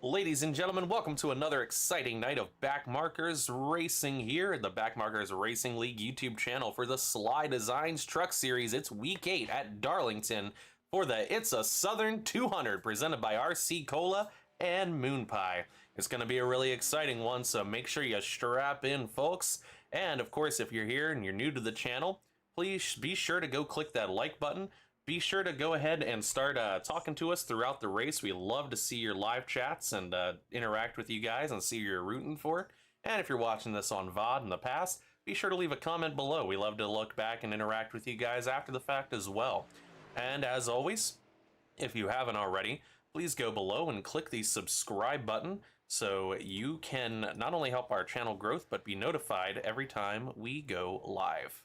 Ladies and gentlemen, welcome to another exciting night of Backmarkers Racing here at the Backmarkers Racing League YouTube channel for the SLiDESIGNS Truck Series. It's Week 8 at Darlington for the It's a Southern 200 presented by RC Cola and Moon Pie. It's going to be a really exciting one, so make sure you strap in, folks. And of course, if you're here and you're new to the channel, please be sure to go click that like button. Be sure to go ahead and start talking to us throughout the race. We love to see your live chats and interact with you guys and see who you're rooting for. And if you're watching this on VOD in the past, be sure to leave a comment below. We love to look back and interact with you guys after the fact as well. And as always, if you haven't already, please go below and click the subscribe button so you can not only help our channel growth, but be notified every time we go live.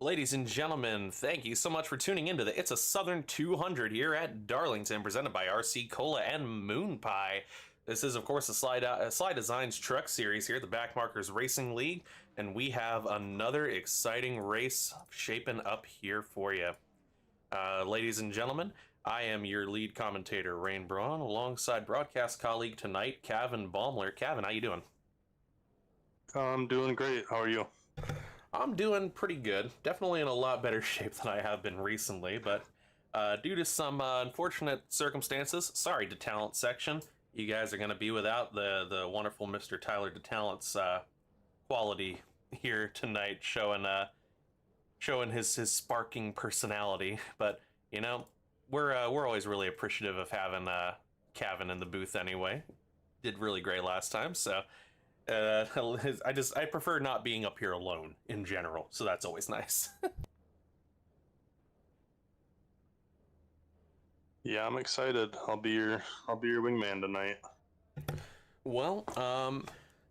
Ladies and gentlemen, thank you so much for tuning into the It's a Southern 200 here at Darlington, presented by RC Cola and Moon Pie. This is, of course, a SLiDESIGNS truck series here at the Backmarkers Racing League, and we have another exciting race shaping up here for you. Ladies and gentlemen, I am your lead commentator, Rain Braun, alongside broadcast colleague tonight, Kevin Baumler. Kevin, how you doing? I'm doing great. How are you? I'm doing pretty good. Definitely in a lot better shape than I have been recently, but due to some unfortunate circumstances, sorry to talent section, you guys are going to be without the wonderful Mr. Tyler DeTalent's quality here tonight, showing his sparking personality. But you know, we're always really appreciative of having Kevin in the booth anyway. Did really great last time, so. I prefer not being up here alone in general, so that's always nice. Yeah, I'm excited. I'll be your wingman tonight. Well,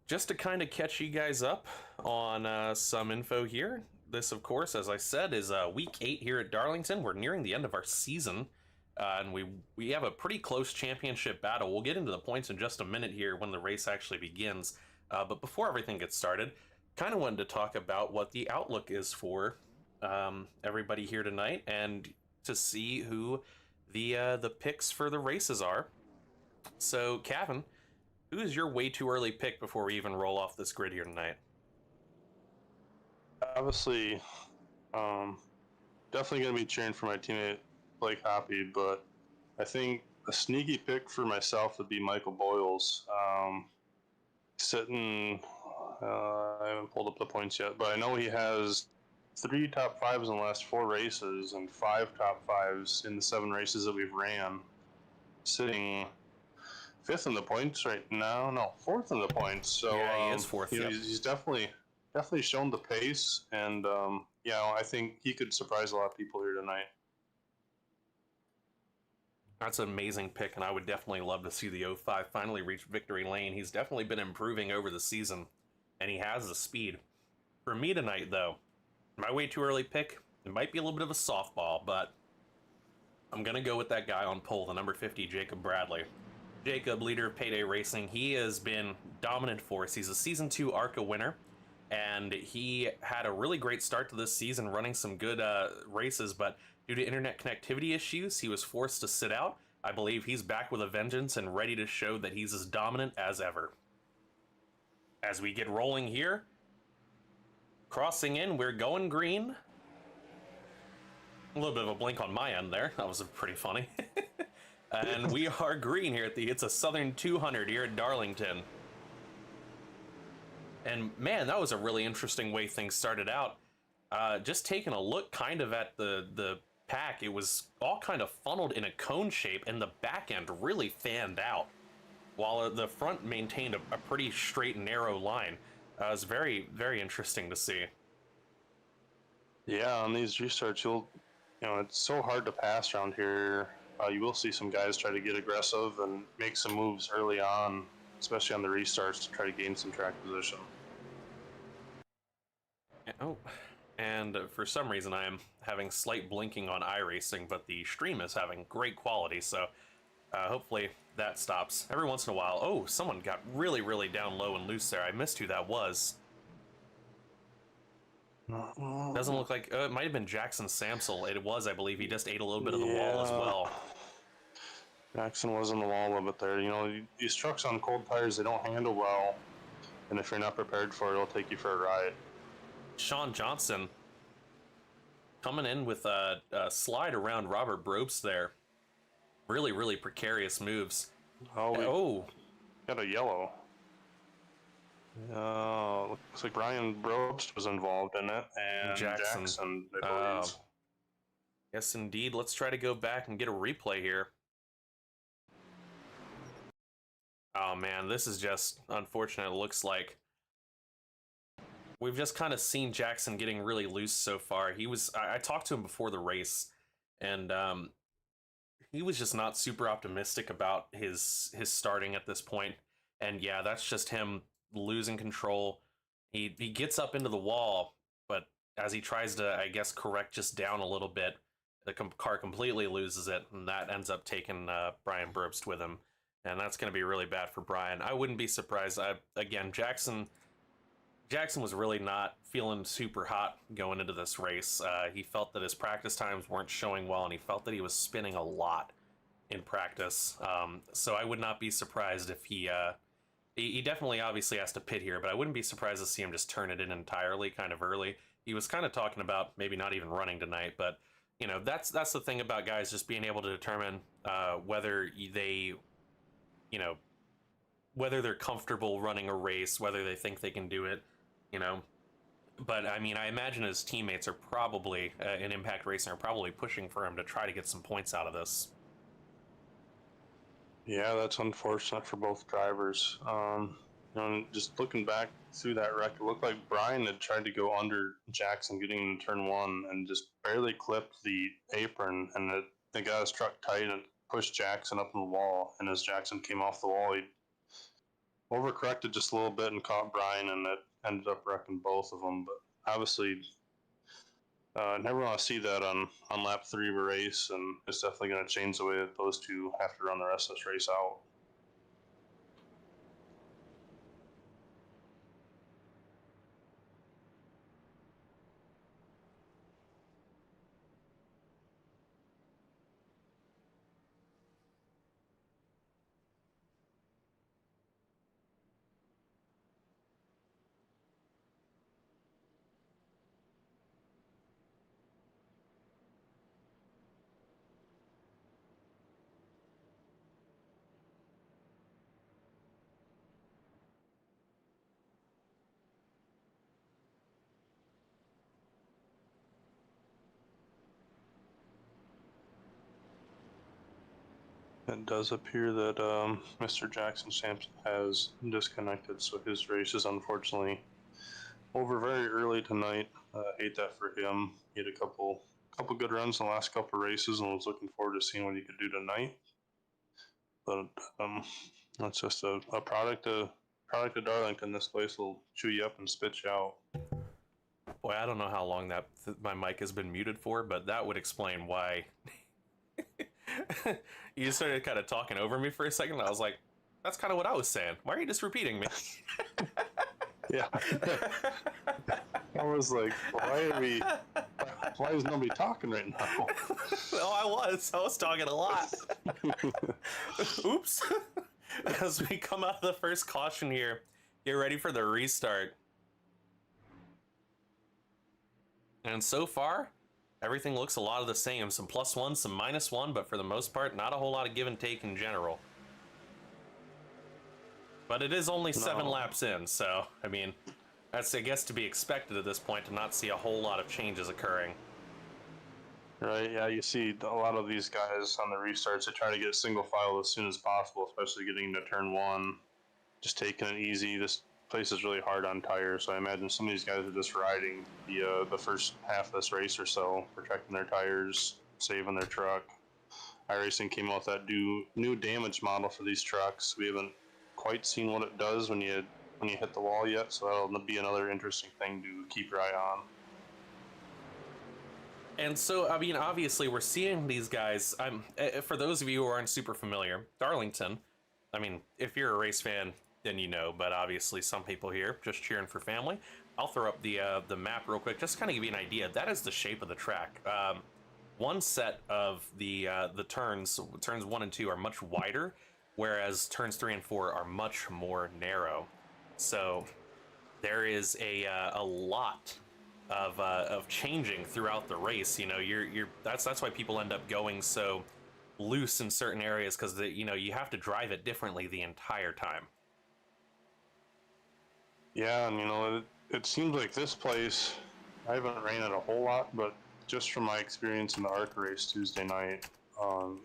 just to kind of catch you guys up on some info here. This, of course, as I said, is week 8 here at Darlington. We're nearing the end of our season, and we have a pretty close championship battle. We'll get into the points in just a minute here when the race actually begins. But before everything gets started, kind of wanted to talk about what the outlook is for everybody here tonight, and to see who the picks for the races are. So, Kevin, who is your way too early pick before we even roll off this grid here tonight? Obviously, definitely going to be cheering for my teammate Blake Hoppy, but I think a sneaky pick for myself would be Michael Boyles. Sitting, I haven't pulled up the points yet, but I know he has 3 top 5s in the last 4 races and 5 top 5s in the 7 races that we've ran. Sitting 5th in the points right now, no, 4th in the points. So yeah, he is 4th. You know, he's definitely shown the pace, and you know, I think he could surprise a lot of people here tonight. That's an amazing pick, and I would definitely love to see the 05 finally reach victory lane. He's definitely been improving over the season, and he has the speed. For me tonight, though, my way too early pick, it might be a little bit of a softball, but I'm going to go with that guy on pole, the number 50, Jacob Bradley. Jacob, leader of Payday Racing, he has been dominant for us. He's a Season 2 ARCA winner, and he had a really great start to this season, running some good races, but due to internet connectivity issues, he was forced to sit out. I believe he's back with a vengeance and ready to show that he's as dominant as ever. As we get rolling here, crossing in, we're going green. A little bit of a blink on my end there. That was pretty funny. And we are green here at the It's a Southern 200 here at Darlington. And man, that was a really interesting way things started out. Just taking a look kind of at the pack, it was all kind of funneled in a cone shape, and the back end really fanned out, while the front maintained a pretty straight and narrow line. It was very, very interesting to see. Yeah, on these restarts, you know, it's so hard to pass around here. You will see some guys try to get aggressive and make some moves early on, especially on the restarts, to try to gain some track position. Oh, and for some reason I am having slight blinking on iRacing, but the stream is having great quality, so hopefully that stops. Every once in a while, oh, someone got really, really down low and loose there. I missed who that was. Doesn't look like, it might have been Jackson Samsel. It was, I believe. He just ate a little bit of the wall as well. Jackson was on the wall a little bit there. You know, these trucks on cold tires, they don't handle well, and if you're not prepared for it, it'll take you for a ride. Sean Johnson coming in with a slide around Robert Brobst there. Really, really precarious moves. Oh, got a yellow. Looks like Brian Brobst was involved in it, and Jackson I believe. Yes, indeed. Let's try to go back and get a replay here. Oh man, this is just unfortunate. It looks like we've just kind of seen Jackson getting really loose so far. I talked to him before the race, and he was just not super optimistic about his starting at this point. And yeah, that's just him losing control. He gets up into the wall, but as he tries to, I guess, correct just down a little bit, the car completely loses it, and that ends up taking Brian Burbst with him, and that's going to be really bad for Brian. I wouldn't be surprised. Again, Jackson was really not feeling super hot going into this race. He felt that his practice times weren't showing well, and he felt that he was spinning a lot in practice. So I would not be surprised if he definitely obviously has to pit here, but I wouldn't be surprised to see him just turn it in entirely kind of early. He was kind of talking about maybe not even running tonight, but that's the thing about guys just being able to determine whether they, whether they're comfortable running a race, whether they think they can do it, you know. But I mean, I imagine his teammates are probably in Impact Racing are probably pushing for him to try to get some points out of this. Yeah, that's unfortunate for both drivers. Just looking back through that wreck, it looked like Brian had tried to go under Jackson getting into turn one and just barely clipped the apron, and the guy was truck tight and pushed Jackson up in the wall. And as Jackson came off the wall, he overcorrected just a little bit and caught Brian, and it ended up wrecking both of them. But obviously, never want to see that on lap 3 of a race, and it's definitely going to change the way that those two have to run the rest of this race out. It does appear that Mr. Jackson Sampson has disconnected, so his race is unfortunately over very early tonight. Hate that for him. He had a couple good runs in the last couple races, and was looking forward to seeing what he could do tonight. But that's just a product of Darlington. This place will chew you up and spit you out. Boy, I don't know how long that my mic has been muted for, but that would explain why. You started kind of talking over me for a second. I was like, that's kind of what I was saying. Why are you just repeating me? Yeah. I was like, why is nobody talking right now? Well, I was talking a lot. Oops. As we come out of the first caution here, get ready for the restart. And so far, everything looks a lot of the same. Some +1, some -1, but for the most part, not a whole lot of give and take in general. But it is only 7 laps in, so, I mean, that's, I guess, to be expected at this point to not see a whole lot of changes occurring. Right, yeah, you see a lot of these guys on the restarts, they try to get single file as soon as possible, especially getting into turn 1, just taking it easy. This place is really hard on tires, so I imagine some of these guys are just riding the first half of this race or so, protecting their tires, saving their truck. iRacing came out with that new damage model for these trucks. We haven't quite seen what it does when you hit the wall yet, so that'll be another interesting thing to keep your eye on. And so, I mean, obviously, we're seeing these guys. For those of you who aren't super familiar, Darlington. I mean, if you're a race fan, then you know. But obviously, some people here just cheering for family. I'll throw up the map real quick, just to kind of give you an idea. That is the shape of the track. One set of the turns 1 and 2 are much wider, whereas turns 3 and 4 are much more narrow. So there is a lot of changing throughout the race. You know, that's why people end up going so loose in certain areas, because you have to drive it differently the entire time. Yeah, and it seems like this place, I haven't ran it a whole lot, but just from my experience in the arca race Tuesday night,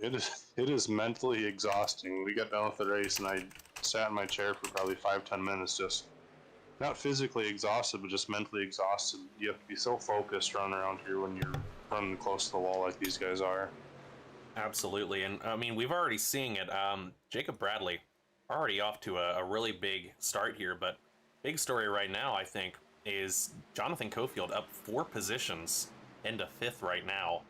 it is mentally exhausting. We got done with the race, and I sat in my chair for probably 5-10 minutes, just not physically exhausted, but just mentally exhausted. You have to be so focused running around here when you're running close to the wall like these guys are. Absolutely, and I mean, we've already seen it. Jacob Bradley already off to a really big start here, but big story right now, I think, is Jonathan Cofield up 4 positions into 5th right now.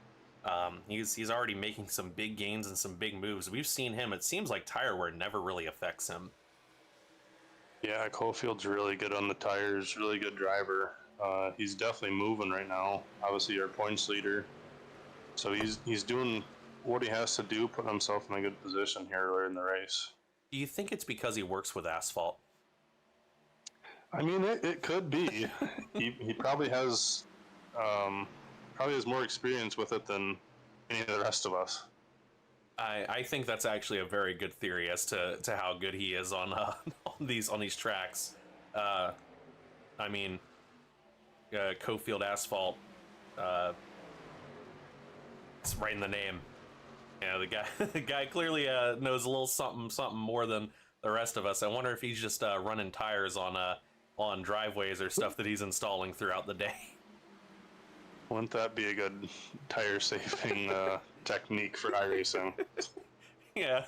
He's already making some big gains and some big moves. We've seen him. It seems like tire wear never really affects him. Yeah, Cofield's really good on the tires, really good driver. He's definitely moving right now. Obviously, our points leader. So he's doing what he has to do, putting himself in a good position here earlier in the race. Do you think it's because he works with asphalt? I mean, it could be. he probably has more experience with it than any of the rest of us. I think that's actually a very good theory as to how good he is on on these tracks. I mean, Cofield asphalt. It's right in the name. Yeah, the guy clearly knows a little something more than the rest of us. I wonder if he's just running tires on driveways or stuff that he's installing throughout the day. Wouldn't that be a good tire saving technique for iRacing? Yeah,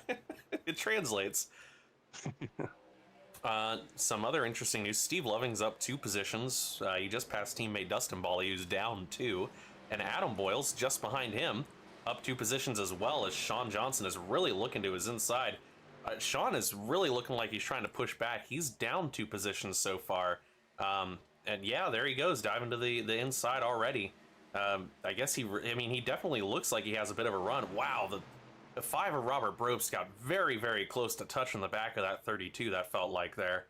it translates. Some other interesting news. Steve Loving's up 2 positions. He just passed teammate Dustin Bally, who's down 2. And Adam Boyle's just behind him, up 2 positions as well, as Sean Johnson is really looking to his inside. Sean is really looking like he's trying to push back. He's down 2 positions so far. And yeah, there he goes, diving to the inside already. I guess he definitely looks like he has a bit of a run. Wow, the 5 of Robert Brobst got very, very close to touching the back of that 32, that felt like there.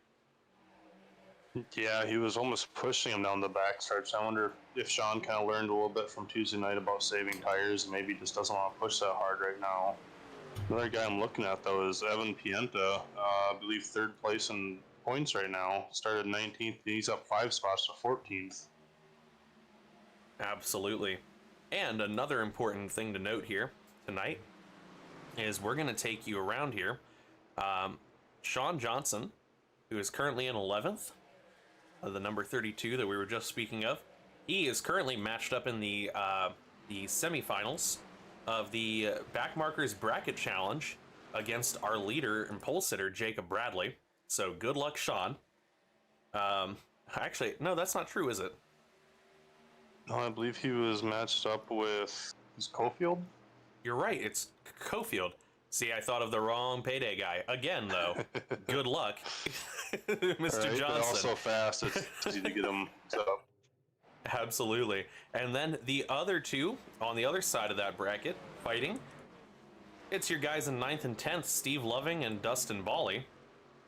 Yeah, he was almost pushing him down the back stretch. I wonder if Sean kind of learned a little bit from Tuesday night about saving tires and maybe just doesn't want to push that hard right now. Another guy I'm looking at, though, is Evan Pienta. I believe 3rd place in points right now. Started 19th, and he's up 5 spots to 14th. Absolutely. And another important thing to note here tonight is we're going to take you around here. Sean Johnson, who is currently in 11th, the number 32 that we were just speaking of, he is currently matched up in the semifinals of the Backmarkers Bracket Challenge against our leader and pole sitter, Jacob Bradley. So good luck, Sean. Actually, no, that's not true, is it? No, I believe he was matched up with Cofield. You're right, it's Cofield. See, I thought of the wrong payday guy. Again, though, good luck, Mr. Right, Johnson. They're all so fast, it's easy to get them set up. Absolutely. And then the other 2 on the other side of that bracket fighting. It's your guys in 9th and 10th, Steve Loving and Dustin Bally,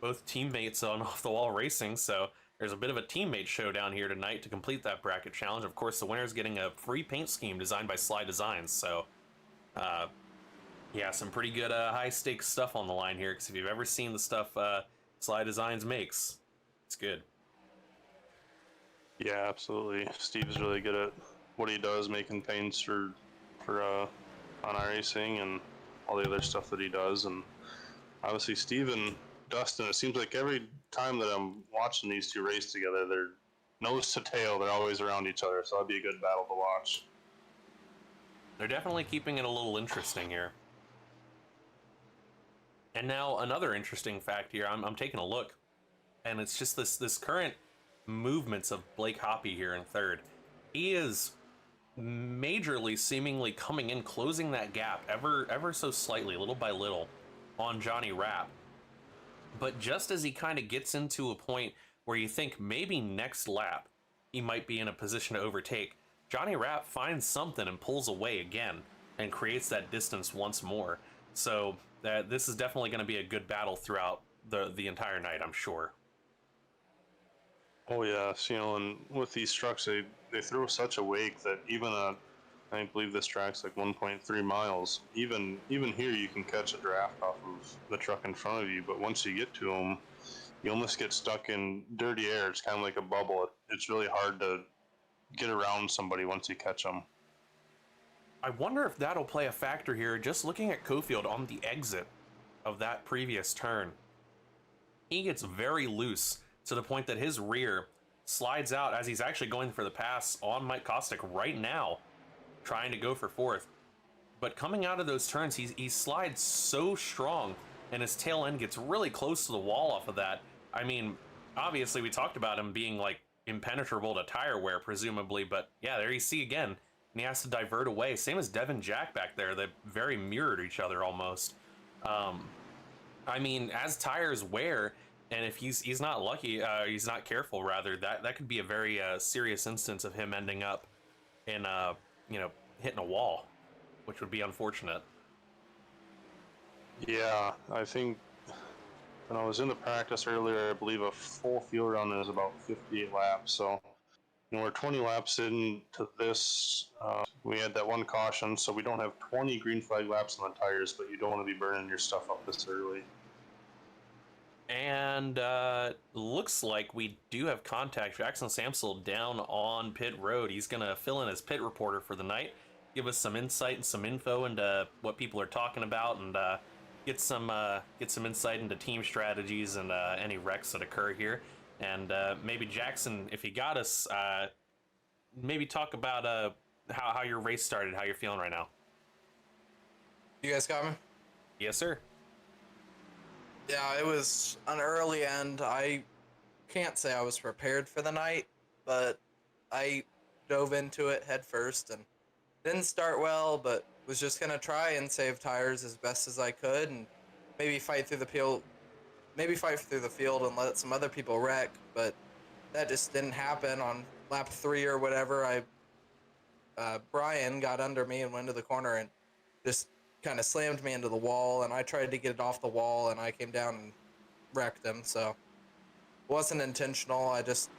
both teammates on Off the Wall Racing. So there's a bit of a teammate showdown here tonight to complete that bracket challenge. Of course, the winner's getting a free paint scheme designed by SLiDESIGNS. So, yeah, some pretty good high stakes stuff on the line here. Because if you've ever seen the stuff SLiDESIGNS makes, it's good. Yeah, absolutely. Steve's really good at what he does, making paints for on iRacing and all the other stuff that he does. And obviously, Steve and Dustin, it seems like every time that I'm watching these 2 race together, they're nose to tail. They're always around each other, so that'd be a good battle to watch. They're definitely keeping it a little interesting here. And now another interesting fact here. I'm taking a look, and it's just this current movements of Blake Hoppy here in 3rd. He is majorly seemingly coming in, closing that gap ever so slightly, little by little, on Johnny Rapp. But just as he kind of gets into a point where you think maybe next lap he might be in a position to overtake, Johnny Rapp finds something and pulls away again and creates that distance once more. So this is definitely going to be a good battle throughout the entire night, I'm sure. Oh yes, and with these trucks, they throw such a wake that even I believe this track's like 1.3 miles. Even here, you can catch a draft off of the truck in front of you, but once you get to them, you almost get stuck in dirty air. It's kind of like a bubble. It's really hard to get around somebody once you catch them. I wonder if that'll play a factor here. Just looking at Cofield on the exit of that previous turn, he gets very loose to the point that his rear slides out as he's actually going for the pass on Mike Kostick right now, trying to go for 4th. But coming out of those turns, he slides so strong, and his tail end gets really close to the wall off of that. I mean, obviously we talked about him being like impenetrable to tire wear, presumably. But yeah, there you see again, and he has to divert away. Same as Devin Jack back there. They very mirrored each other almost. I mean, as tires wear, and if he's not lucky, he's not careful, rather, that could be a very serious instance of him ending up in you know, hitting a wall, which would be unfortunate. Yeah, I think when I was in the practice earlier, I believe a full field run is about 58 laps. So, we're 20 laps into this. We had that one caution, so we don't have 20 green flag laps on the tires, but you don't want to be burning your stuff up this early. And looks like we do have contact. Jackson Samsel down on pit road. He's going to fill in as pit reporter for the night, give us some insight and some info into what people are talking about, and get some insight into team strategies and any wrecks that occur here. And maybe Jackson, if he got us, maybe talk about how your race started, how you're feeling right now. You guys got me? Yes, sir. Yeah, it was an early end. I can't say I was prepared for the night, but I dove into it head first and didn't start well, but was just gonna try and save tires as best as I could and maybe fight through the field, and let some other people wreck. But that just didn't happen on lap 3 or whatever. Brian got under me and went to the corner and just kind of slammed me into the wall, and I tried to get it off the wall, and I came down and wrecked him. So it wasn't intentional. I just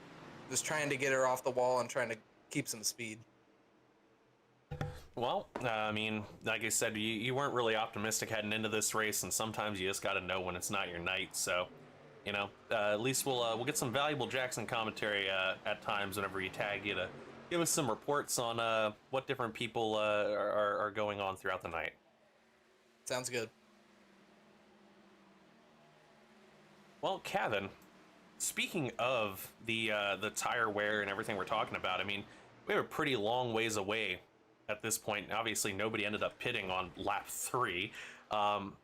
was trying to get her off the wall and trying to keep some speed. Well, I mean, like I said, you weren't really optimistic heading into this race, and sometimes you just got to know when it's not your night. So, at least we'll get some valuable Jackson commentary at times whenever you tag you to give us some reports on what different people are going on throughout the night. Sounds good. Well, Kevin, speaking of the tire wear and everything we're talking about, I mean, we have a pretty long ways away at this point. Obviously, nobody ended up pitting on lap 3.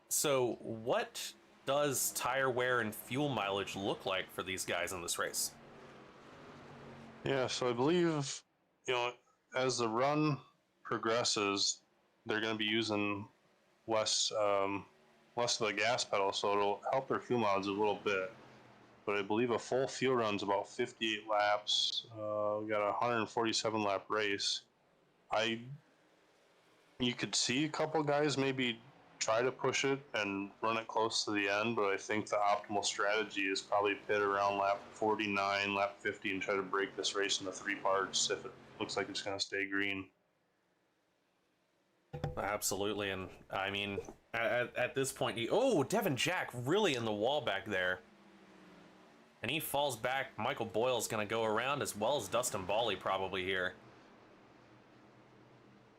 So what does tire wear and fuel mileage look like for these guys in this race? Yeah, so I believe, as the run progresses, they're going to be using less of the gas pedal, so it'll help their fuel mileage a little bit. But I believe a full fuel run's about 58 laps. We got a 147 lap race. You could see a couple guys maybe try to push it and run it close to the end, but I think the optimal strategy is probably pit around lap 49, lap 50, and try to break this race into 3 parts if it looks like it's going to stay green. Absolutely, and I mean, at this point, Devin Jack really in the wall back there. And he falls back. Michael Boyle's going to go around, as well as Dustin Bawley probably here.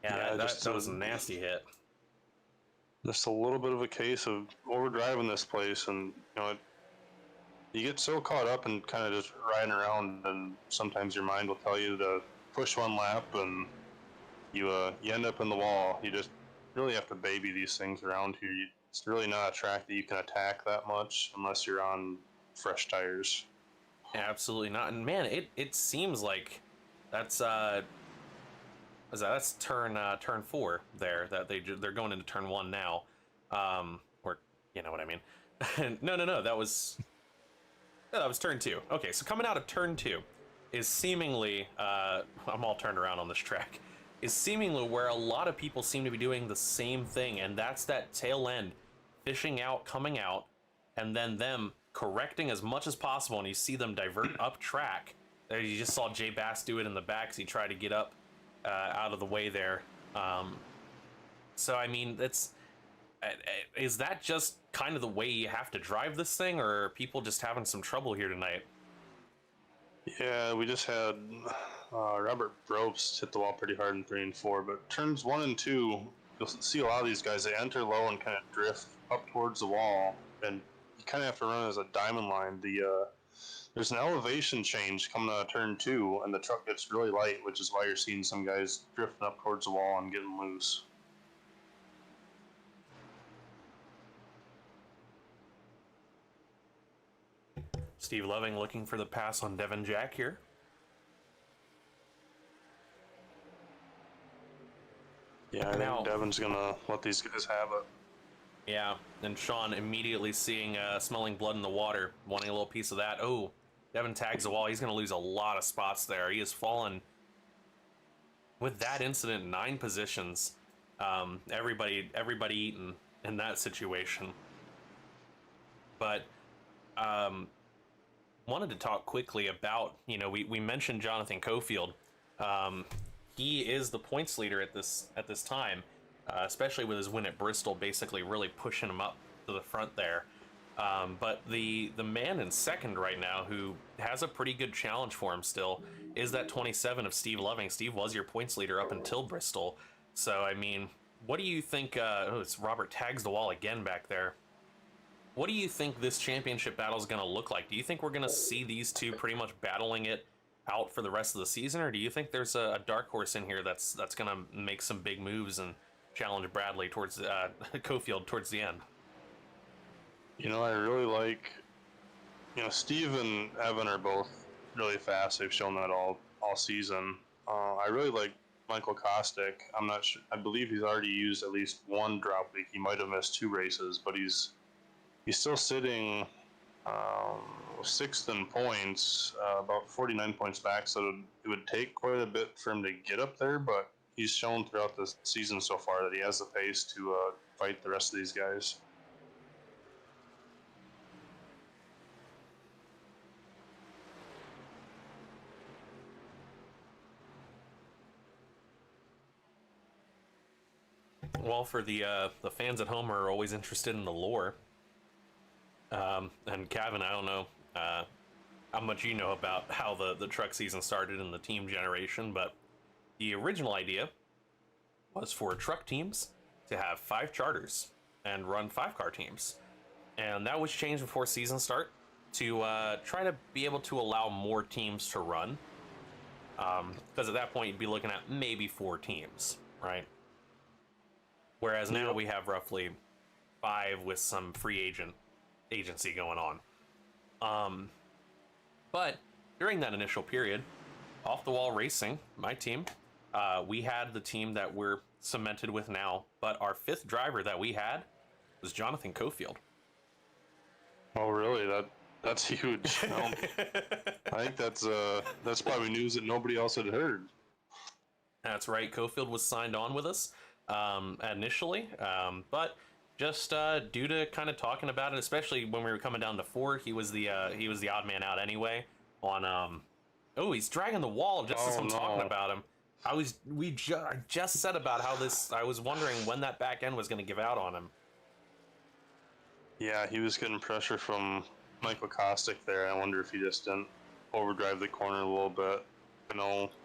Yeah, that was a nasty hit. Just a little bit of a case of overdriving this place, and you get so caught up and kind of just riding around, and sometimes your mind will tell you to push one lap, and you end up in the wall. You just really have to baby these things around here. It's really not a track that you can attack that much unless you're on fresh tires. Absolutely not. And man, it seems like that's turn 4 there, that they're going into turn 1 now, or you know what I mean. no, that was turn 2. Okay, so coming out of turn 2 is seemingly I'm all turned around on this track, is seemingly where a lot of people seem to be doing the same thing, and that's that tail end fishing out, coming out, and then them correcting as much as possible, and you see them divert up track. You just saw Jay Bass do it in the back as he tried to get up out of the way there. So I mean, is that just kind of the way you have to drive this thing, or are people just having some trouble here tonight? Yeah, we just had Robert Brobst hit the wall pretty hard in 3 and 4, but turns 1 and 2, you'll see a lot of these guys, they enter low and kind of drift up towards the wall, and you kind of have to run as a diamond line. There's an elevation change coming out of turn 2, and the truck gets really light, which is why you're seeing some guys drifting up towards the wall and getting loose. Steve Loving looking for the pass on Devin Jack here. Yeah, I think Devin's gonna let these guys have it. Yeah, and Sean immediately seeing, smelling blood in the water, wanting a little piece of that. Oh, Devin tags the wall. He's going to lose a lot of spots there. He has fallen, with that incident, 9 positions. Everybody eaten in that situation. But wanted to talk quickly about, we mentioned Jonathan Cofield. He is the points leader at this time, especially with his win at Bristol, basically really pushing him up to the front there. But the man in second right now, who has a pretty good challenge for him still, is that 27 of Steve Loving. Steve was your points leader up until Bristol. So, I mean, what do you think? It's Robert tags the wall again back there. What do you think this championship battle is going to look like? Do you think we're going to see these two pretty much battling it out for the rest of the season, or do you think there's a dark horse in here that's going to make some big moves and challenge Bradley towards Cofield towards the end? I really like, Steve and Evan are both really fast. They've shown that all season. I really like Michael Kostick. I'm not sure. I believe he's already used at least one drop week. He might have missed 2 races, but he's still sitting 6th in points, about 49 points back. So it would take quite a bit for him to get up there, but he's shown throughout the season so far that he has the pace to fight the rest of these guys. Well, for the fans at home who are always interested in the lore, and Kevin, I don't know how much you know about how the truck season started in the team generation, but the original idea was for truck teams to have 5 charters and run 5-car teams. And that was changed before season start to try to be able to allow more teams to run. Because at that point, you'd be looking at maybe 4 teams, right? Whereas now we have roughly 5 with some free agency going on. But during that initial period, Off the Wall Racing, my team, we had the team that we're cemented with now, but our 5th driver that we had was Jonathan Cofield. Oh, really? That's huge. I think that's probably news that nobody else had heard. That's right. Cofield was signed on with us initially, but just due to kind of talking about it, especially when we were coming down to 4, he was the odd man out anyway. On he's dragging the wall just as I'm talking about him. I just said about how I was wondering when that back end was going to give out on him. Yeah, he was getting pressure from Michael Kostick there. I wonder if he just didn't overdrive the corner a little bit.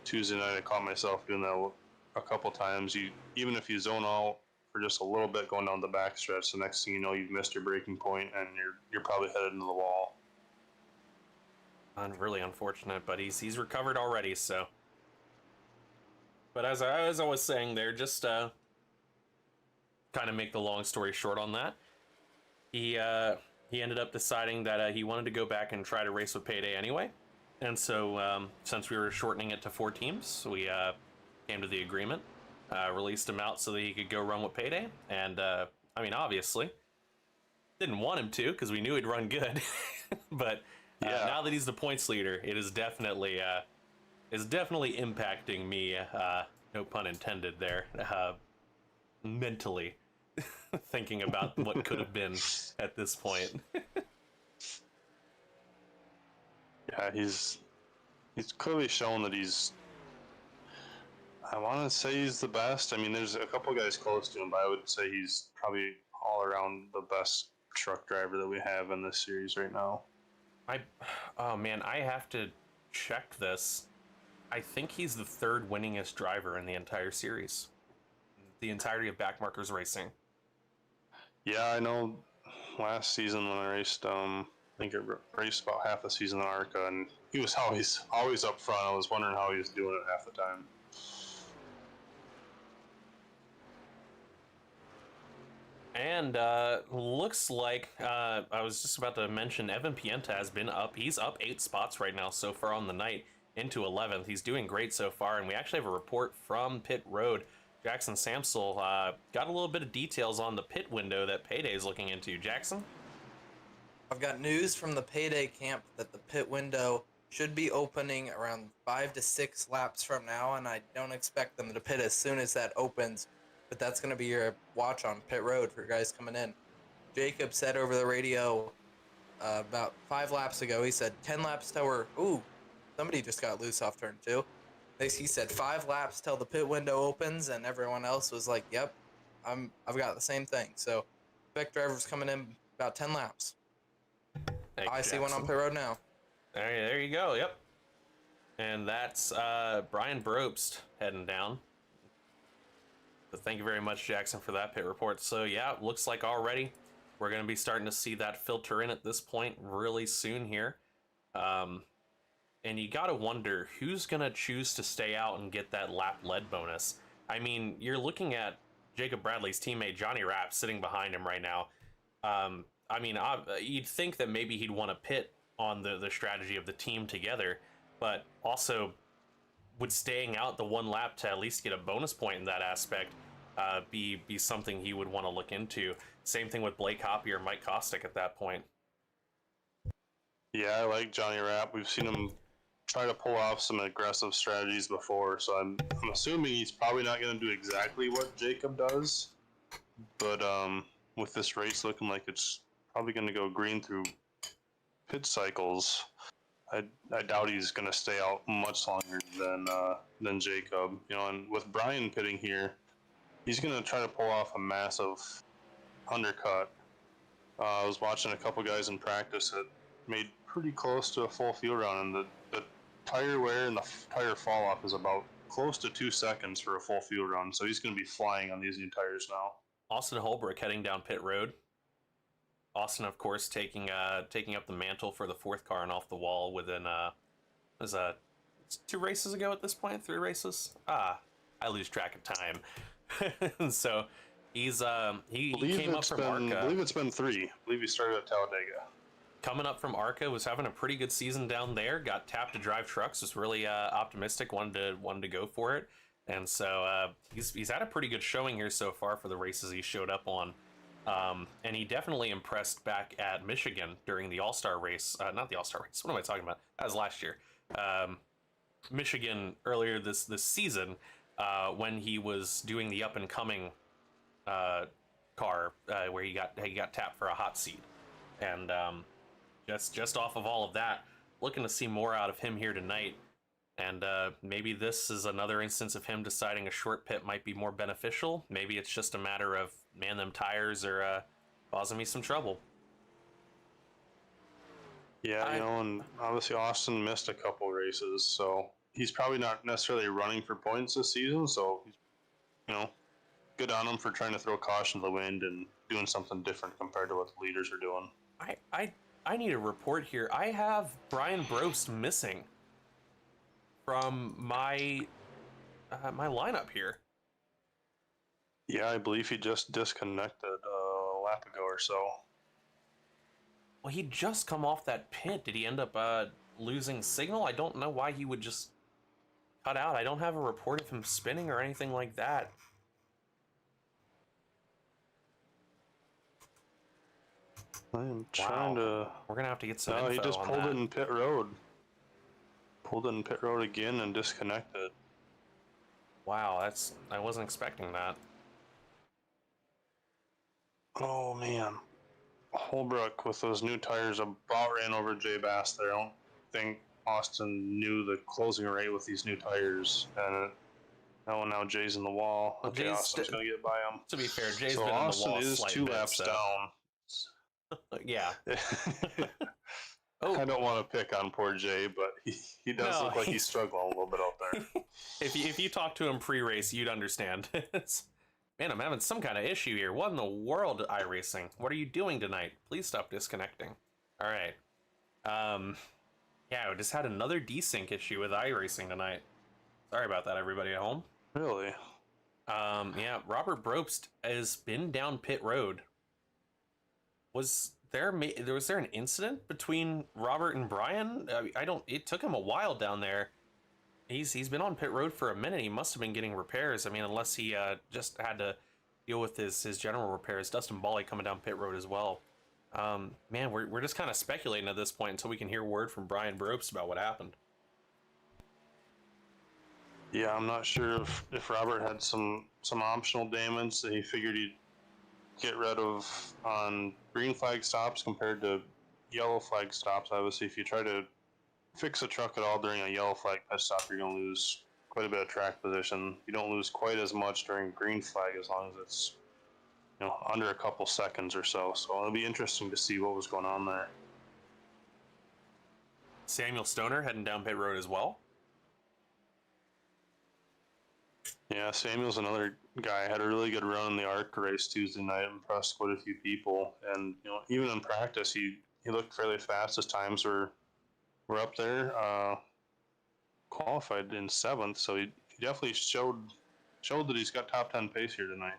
Tuesday night I caught myself doing that a couple times. Even if you zone out for just a little bit going down the back stretch, the next thing you know, you've missed your braking point and you're probably headed into the wall. Really unfortunate, but he's recovered already. So, but as I was saying there, just kind of make the long story short on that, he ended up deciding that he wanted to go back and try to race with Payday anyway. And so since we were shortening it to 4 teams, we came to the agreement, released him out so that he could go run with Payday. And I mean, obviously, didn't want him to because we knew he'd run good. But now that he's the points leader, it is definitely impacting me. No pun intended there. Mentally, thinking about what could have been at this point. Yeah, he's clearly shown that I want to say he's the best. I mean, there's a couple guys close to him, but I would say he's probably all around the best truck driver that we have in this series right now. Oh man, I have to check this. I think he's the 3rd winningest driver in the entire series. The entirety of Backmarkers Racing. Yeah, I know last season when I raced, I think I raced about half the season in Arca, and he was always up front. I was wondering how he was doing it half the time. And looks like, I was just about to mention, Evan Pienta has been up. He's up 8 spots right now so far on the night into 11th. He's doing great so far, and we actually have a report from Pit Road Jackson Samsel got a little bit of details on the pit window that Payday's looking into. Jackson? I've got news from the Payday camp that the pit window should be opening around 5 to 6 laps from now, and I don't expect them to pit as soon as that opens, but that's going to be your watch on pit road for guys coming in. Jacob said over the radio about 5 laps ago, he said 10 laps till we're, ooh, somebody just got loose off turn 2. He said 5 laps till the pit window opens, and everyone else was like, yep, I've got the same thing. So Beck driver's coming in about 10 laps. Thanks, I see one on pit road now. There you go, yep. And that's Brian Brobst heading down. So thank you very much, Jackson, for that pit report. So yeah, looks like already we're going to be starting to see that filter in at this point really soon here. And you got to wonder who's going to choose to stay out and get that lap lead bonus. I mean, you're looking at Jacob Bradley's teammate Johnny Rapp sitting behind him right now. I mean, you'd think that maybe he'd want to pit on the strategy of the team together, but also would staying out the one lap to at least get a bonus point in that aspect be something he would want to look into. Same thing with Blake Hoppy or Mike Kostick at that point. Yeah, I like Johnny Rapp. We've seen him try to pull off some aggressive strategies before, so I'm assuming he's probably not going to do exactly what Jacob does, but with this race looking like it's probably going to go green through pit cycles, I doubt he's going to stay out much longer than Jacob. You know, and with Brian pitting here, he's going to try to pull off a massive undercut. I was watching a couple guys in practice that made pretty close to a full field run, and the tire wear and the tire fall off is about close to 2 seconds for a full field run, so he's going to be flying on these new tires now. Austin Holbrook heading down pit road. Austin, of course, taking up the mantle for the 4th car and off the wall within it's 2 races ago at this point, 3 races. I lose track of time. So he's he came up from ARCA. I believe it's been 3. I believe he started at Talladega. Coming up from ARCA, was having a pretty good season down there. Got tapped to drive trucks. Was really optimistic. Wanted to go for it. And so he's had a pretty good showing here so far for the races he showed up on. And he definitely impressed back at Michigan during the All-Star race. Not the All-Star race. What am I talking about? That was last year. Michigan earlier this season when he was doing the up-and-coming car where he got tapped for a hot seat. And just off of all of that, looking to see more out of him here tonight. And maybe this is another instance of him deciding a short pit might be more beneficial. Maybe it's just a matter of, man, them tires are causing me some trouble. Yeah, and obviously Austin missed a couple races, so he's probably not necessarily running for points this season, so, good on him for trying to throw caution to the wind and doing something different compared to what the leaders are doing. I need a report here. I have Brian Brobst missing from my lineup here. Yeah, I believe he just disconnected a lap ago or so. Well, he'd just come off that pit. Did he end up losing signal? I don't know why he would just cut out. I don't have a report of him spinning or anything like that. I am trying to... We're going to have to get some info on that. No, he just pulled it in pit road. Pulled it in pit road again and disconnected. Wow, I wasn't expecting that. Oh, man. Holbrook with those new tires about ran over Jay Bass there. I don't think Austin knew the closing rate with these new tires. And now Jay's in the wall. Well, okay, Austin's going to get by him. To be fair, Jay's so been Austin in the wall is 2 laps down. Yeah. I don't want to pick on poor Jay, but he does look like he's struggling a little bit out there. If you talk to him pre-race, you'd understand. Man, I'm having some kind of issue here. What in the world, iRacing? What are you doing tonight? Please stop disconnecting. All right. Yeah, we just had another desync issue with iRacing tonight. Sorry about that, everybody at home. Really? Yeah, Robert Brobst has been down pit road. Was there an incident between Robert and Brian? It took him a while down there He's been on pit road for a minute. He must have been getting repairs. I mean, unless he just had to deal with his general repairs. Dustin Bally coming down pit road as well. Man, we're just kind of speculating at this point until we can hear word from Brian Bropes about what happened. Yeah, I'm not sure if Robert had some optional damage that he figured he'd get rid of on green flag stops compared to yellow flag stops. Obviously, if you try to fix a truck at all during a yellow flag pit stop, you're going to lose quite a bit of track position. You don't lose quite as much during green flag as long as it's under a couple seconds or so. So it'll be interesting to see what was going on there. Samuel Stoner heading down pit road as well. Yeah, Samuel's another guy. Had a really good run in the ARC race Tuesday night. Impressed quite a few people, and even in practice, he looked fairly fast. His times were up there. Qualified in 7th, so he definitely showed that he's got top 10 pace here tonight.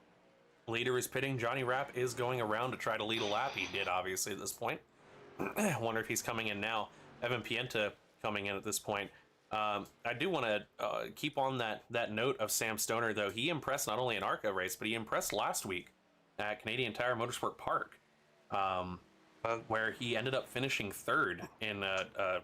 Leader is pitting. Johnny Rapp is going around to try to lead a lap. He did, obviously, at this point. Wonder if he's coming in now. Evan Pienta coming in at this point. I do want to keep on that note of Sam Stoner, though. He impressed not only in ARCA race, but he impressed last week at Canadian Tire Motorsport Park, where he ended up finishing 3rd in a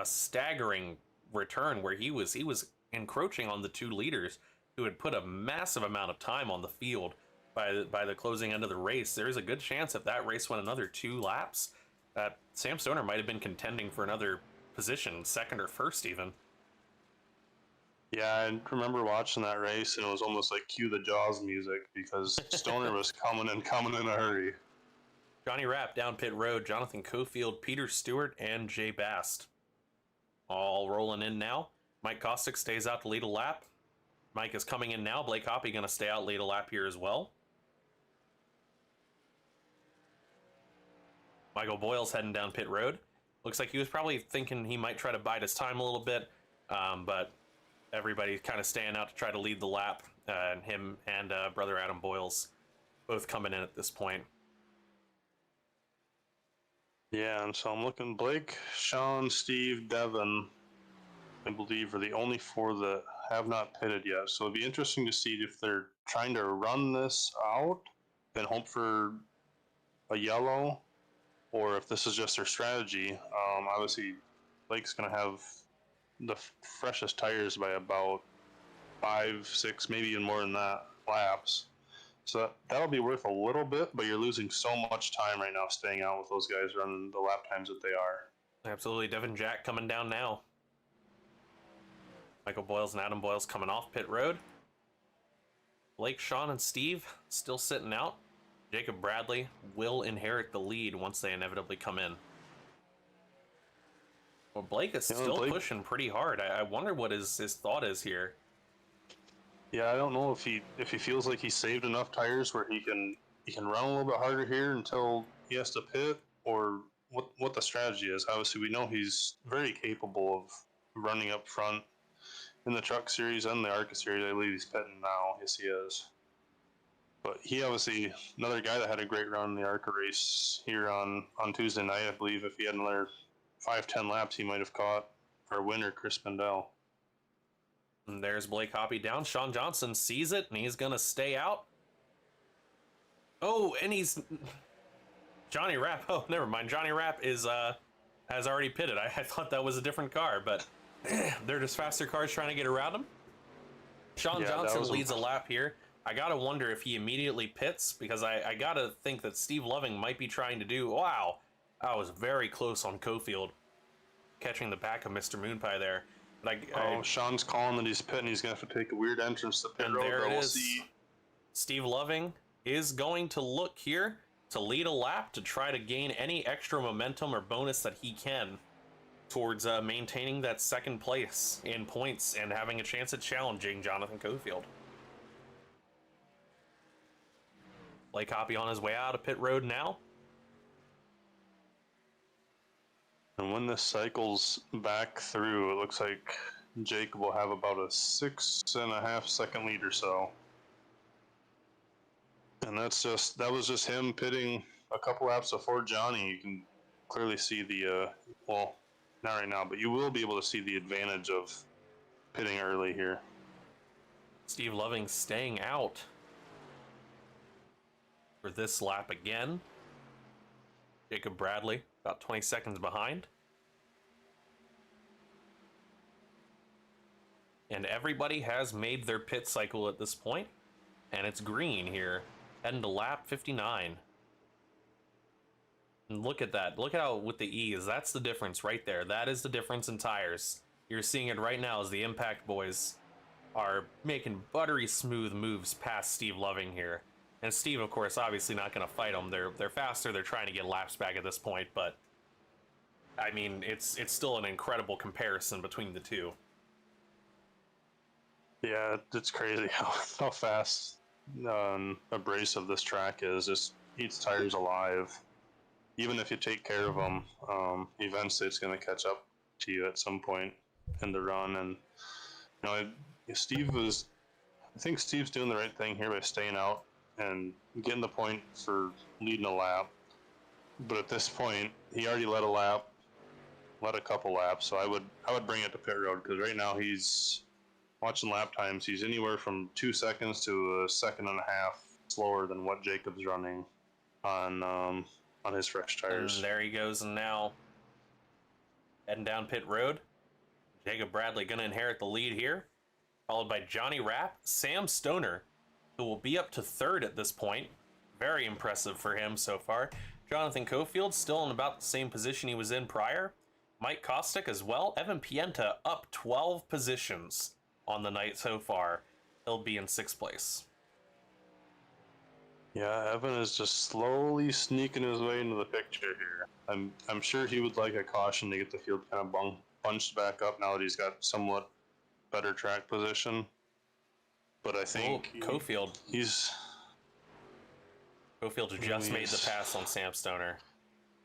staggering return where he was encroaching on the 2 leaders who had put a massive amount of time on the field by the closing end of the race. There is a good chance if that race went another 2 laps, that Sam Stoner might have been contending for another position, 2nd or 1st even. Yeah, I remember watching that race, and it was almost like cue the Jaws music because Stoner was coming in a hurry. Johnny Rapp down pit road, Jonathan Cofield, Peter Stewart, and Jay Bast all rolling in now. Mike Kostick stays out to lead a lap. Mike is coming in now. Blake Hoppy going to stay out, lead a lap here as well. Michael Boyle's heading down pit road. Looks like he was probably thinking he might try to bide his time a little bit, but everybody's kind of staying out to try to lead the lap, and him and brother Adam Boyles both coming in at this point. Yeah, and so I'm looking. Blake, Sean, Steve, Devin, I believe, are the only 4 that have not pitted yet. So it'd be interesting to see if they're trying to run this out and hope for a yellow, or if this is just their strategy. Obviously, Blake's going to have the freshest tires by about 5, 6, maybe even more than that laps. So that'll be worth a little bit, but you're losing so much time right now staying out with those guys running the lap times that they are. Absolutely. Devin Jack coming down now. Michael Boyles and Adam Boyles coming off pit road. Blake, Sean, and Steve still sitting out. Jacob Bradley will inherit the lead once they inevitably come in. Well, Blake is still pushing pretty hard. I wonder what his thought is here. Yeah, I don't know if he feels like he saved enough tires where he can run a little bit harder here until he has to pit, or what the strategy is. Obviously, we know he's very capable of running up front in the Truck Series and the ARCA Series. I believe he's pitting now. Yes, he is. But he obviously, another guy that had a great run in the ARCA race here on Tuesday night. I believe if he had another 5-10 laps, he might have caught our winner, Chris Mendel. And there's Blake Hoppy down. Sean Johnson sees it, and he's going to stay out. Oh, and he's... Johnny Rapp. Oh, never mind. Johnny Rapp is has already pitted. I thought that was a different car, but they're just faster cars trying to get around him. Sean Johnson leads a lap here. I got to wonder if he immediately pits, because I got to think that Steve Loving might be trying to do... Wow, I was very close on Cofield, catching the back of Mr. Moonpie there. Sean's calling that he's pitting. He's going to have to take a weird entrance to pit road. There it is. Steve Loving is going to look here to lead a lap to try to gain any extra momentum or bonus that he can towards maintaining that 2nd place in points and having a chance at challenging Jonathan Cofield. Blake Hoppy on his way out of pit road now. And when this cycles back through, it looks like Jake will have about a 6.5 second lead or so. And that was just him pitting a couple laps before Johnny. You can clearly see the, well, not right now, but you will be able to see the advantage of pitting early here. Steve Loving staying out for this lap again. Jacob Bradley about 20 seconds behind. And everybody has made their pit cycle at this point, and it's green here, heading to lap 59. And look at that. Look at how with the E's, that's the difference right there. That is the difference in tires. You're seeing it right now as the Impact boys are making buttery smooth moves past Steve Loving here. And Steve, of course, obviously not going to fight them. They're faster. They're trying to get laps back at this point, but I mean, it's still an incredible comparison between the two. Yeah, it's crazy how fast abrasive this track is. Just eats tires alive. Even if you take care of them, eventually it's going to catch up to you at some point in the run. And I think Steve's doing the right thing here by staying out and getting the point for leading a lap. But at this point, he already led a couple laps. So I would bring it to pit road, because right now he's watching lap times. He's anywhere from 2 seconds to a second and a half slower than what Jacob's running on his fresh tires. And there he goes, and now heading down pit road. Jacob Bradley going to inherit the lead here, followed by Johnny Rapp, Sam Stoner, who will be up to third at this point. Very impressive for him so far. Jonathan Cofield still in about the same position he was in prior. Mike Kostick as well. Evan Pienta up 12 positions on the night so far. He'll be in 6th place. Yeah, Evan is just slowly sneaking his way into the picture here. I'm sure he would like a caution to get the field kind of bunched back up now that he's got somewhat better track position. But I think Cofield just made the pass on Sam Stoner.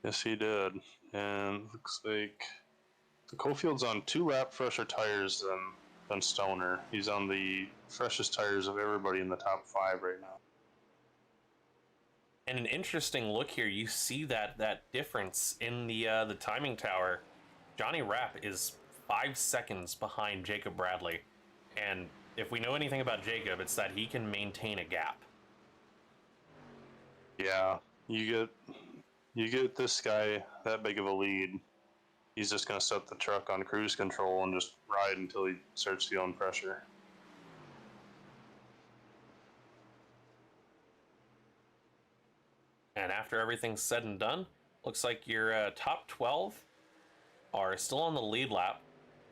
Yes, he did. And looks like the Cofield's on 2 lap fresher tires than Stoner. He's on the freshest tires of everybody in the top 5 right now. And an interesting look here, you see that difference in the timing tower. Johnny Rapp is 5 seconds behind Jacob Bradley. And if we know anything about Jacob, it's that he can maintain a gap. Yeah, you get this guy that big of a lead, he's just going to set the truck on cruise control and just ride until he starts feeling pressure. And after everything's said and done, looks like your top 12 are still on the lead lap.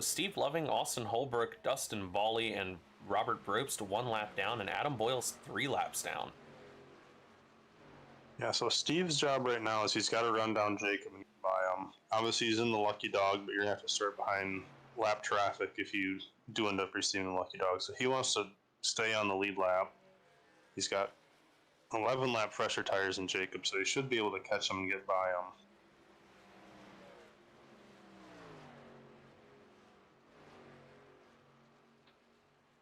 Steve Loving, Austin Holbrook, Dustin Bawley, and Robert Probst 1 lap down, and Adam Boyle's 3 laps down. Yeah, so Steve's job right now is he's got to run down Jacob and get by him. Obviously, he's in the lucky dog, but you're going to have to start behind lap traffic if you do end up receiving the lucky dog. So he wants to stay on the lead lap. He's got 11 lap fresher tires in Jacob, so he should be able to catch him and get by him.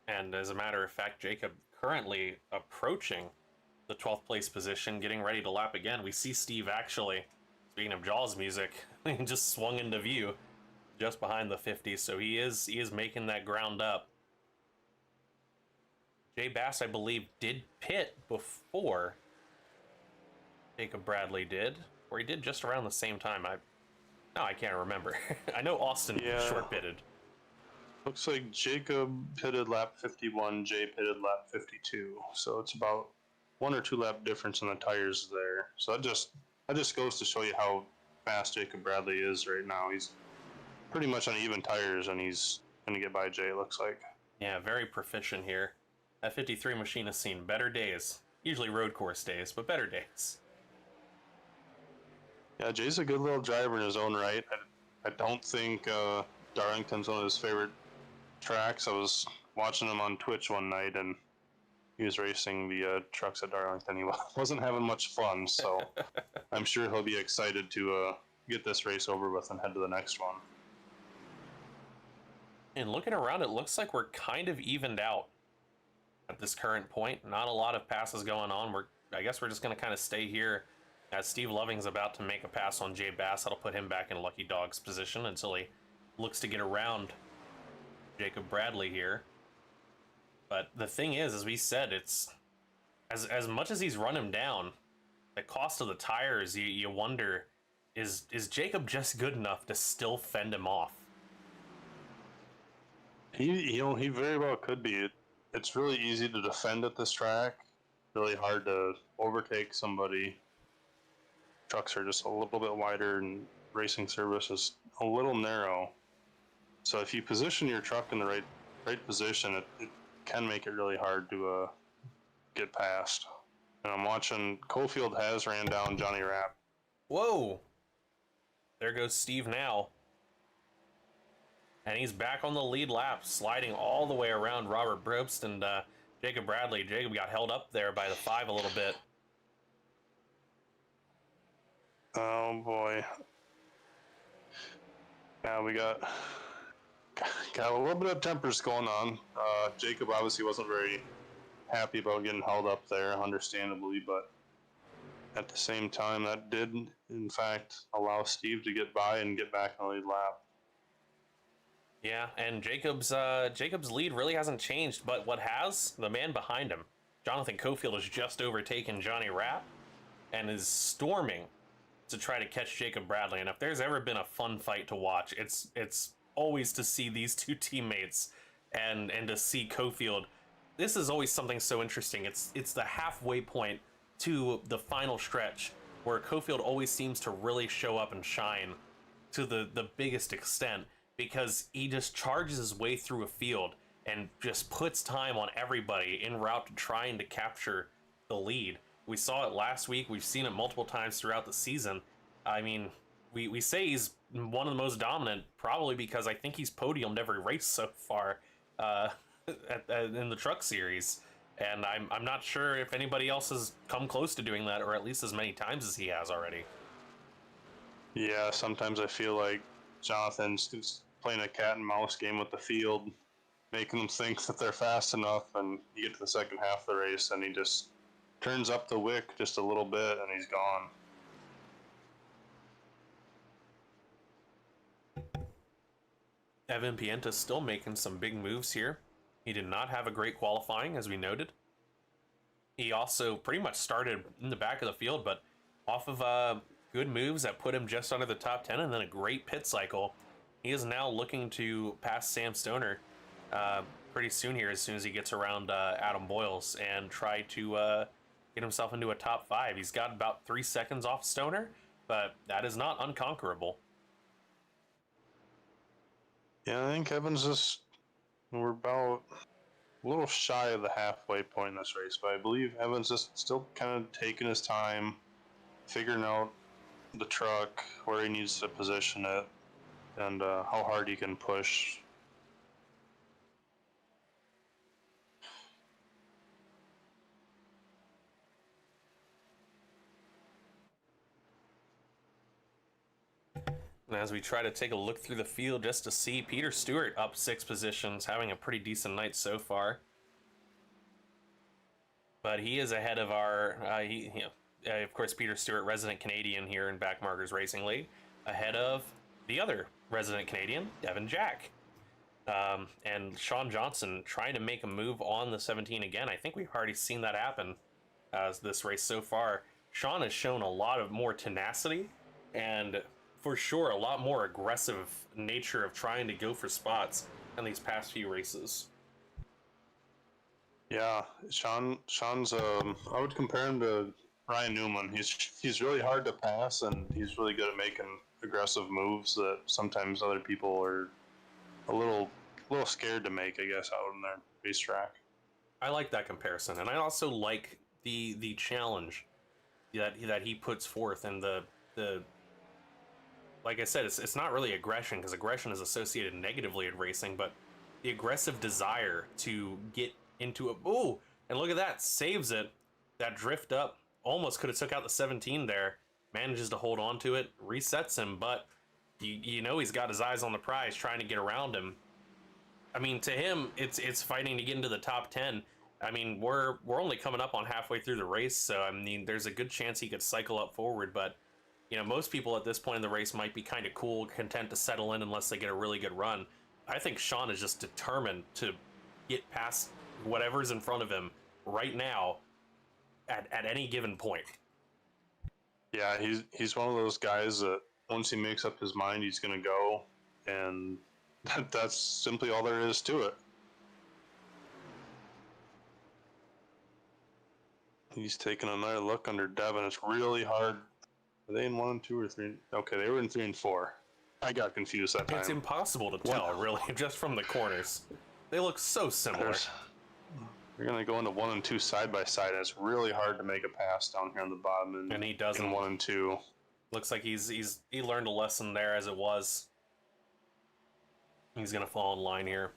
And as a matter of fact, Jacob currently approaching the 12th place position, getting ready to lap again. We see Steve actually, speaking of Jaws music, just swung into view just behind the 50, so he is making that ground up. Jay Bass, I believe, did pit before Jacob Bradley did, or he did just around the same time. I can't remember. I know Austin short pitted. Looks like Jacob pitted lap 51, Jay pitted lap 52. So it's about 1 or 2 lap difference in the tires there. So that just goes to show you how fast Jacob Bradley is right now. He's pretty much on even tires, and he's going to get by Jay, it looks like. Yeah, very proficient here. That 53 machine has seen better days. Usually road course days, but better days. Yeah, Jay's a good little driver in his own right. I don't think Darlington's one of his favorite tracks. I was watching him on Twitch one night, and he was racing the trucks at Darlington. He wasn't having much fun, so I'm sure he'll be excited to get this race over with and head to the next one. And looking around, it looks like we're kind of evened out at this current point. Not a lot of passes going on. I guess we're just going to kind of stay here as Steve Loving's about to make a pass on Jay Bass. That'll put him back in Lucky Dog's position until he looks to get around Jacob Bradley here. But the thing is, as we said, it's as much as he's run him down, the cost of the tires, you wonder, is Jacob just good enough to still fend him off? He very well could be. It's really easy to defend at this track. Really hard to overtake somebody. Trucks are just a little bit wider, and racing surface is a little narrow. So if you position your truck in the right position, it can make it really hard to get past. And I'm watching, Cofield has ran down Johnny Rapp. Whoa! There goes Steve now. And he's back on the lead lap, sliding all the way around Robert Brobst and Jacob Bradley. Jacob got held up there by the 5 a little bit. Oh boy. Now we got a little bit of tempers going on. Jacob obviously wasn't very happy about getting held up there, understandably, but at the same time, that did, in fact, allow Steve to get by and get back on the lead lap. Yeah, and Jacob's lead really hasn't changed, but what has? The man behind him. Jonathan Cofield has just overtaken Johnny Rapp and is storming to try to catch Jacob Bradley. And if there's ever been a fun fight to watch, it's always to see these two teammates and to see Cofield. This is always something so interesting. It's the halfway point to the final stretch where Cofield always seems to really show up and shine to the biggest extent, because he just charges his way through a field and just puts time on everybody en route to trying to capture the lead. We saw it last week. We've seen it multiple times throughout the season. I mean, we say he's one of the most dominant, probably because I think he's podiumed every race so far in the truck series. And I'm not sure if anybody else has come close to doing that, or at least as many times as he has already. Yeah, sometimes I feel like Jonathan's just playing a cat and mouse game with the field, making them think that they're fast enough, and you get to the second half of the race and he just turns up the wick just a little bit and he's gone. Evan Pienta's still making some big moves here. He did not have a great qualifying, as we noted. He also pretty much started in the back of the field, but off of good moves that put him just under the top 10 and then a great pit cycle, he is now looking to pass Sam Stoner pretty soon here, as soon as he gets around Adam Boyles, and try to get himself into a top 5. He's got about 3 seconds off Stoner, but that is not unconquerable. Yeah, I think Evans just, we're about a little shy of the halfway point in this race, but I believe Evans just still kind of taking his time, figuring out the truck, where he needs to position it, and how hard he can push. And as we try to take a look through the field just to see, Peter Stewart up 6 positions, having a pretty decent night so far. But he is ahead of our, of course, Peter Stewart, resident Canadian here in Backmarkers Racing League, ahead of the other resident Canadian, Devin Jack. And Sean Johnson trying to make a move on the 17 again. I think we've already seen that happen as this race so far. Sean has shown a lot of more tenacity and, for sure, a lot more aggressive nature of trying to go for spots in these past few races. Yeah, Sean's I would compare him to Ryan Newman. He's really hard to pass, and he's really good at making aggressive moves that sometimes other people are a little scared to make, I guess, out in their racetrack. I like that comparison, and I also like the challenge that he puts forth, and the like I said, it's not really aggression, because aggression is associated negatively in racing, but the aggressive desire to get into a... Ooh! And look at that. Saves it. That drift up. Almost could have took out the 17 there. Manages to hold on to it. Resets him, but you know he's got his eyes on the prize, trying to get around him. I mean, to him, it's fighting to get into the top 10. I mean, we're only coming up on halfway through the race, so I mean, there's a good chance he could cycle up forward, but you know, most people at this point in the race might be kind of cool, content to settle in unless they get a really good run. I think Sean is just determined to get past whatever's in front of him right now at any given point. Yeah, he's one of those guys that once he makes up his mind, he's going to go, and that's simply all there is to it. He's taking another look under Devin. It's really hard. Are they in 1 and 2 or 3? Okay, they were in 3 and 4. I got confused that time. It's impossible to tell, really, just from the corners. They look so similar. You're going to go into 1 and 2 side by side, and it's really hard to make a pass down here on the bottom. And he doesn't. In 1 and 2. Looks like he learned a lesson there as it was. He's going to fall in line here.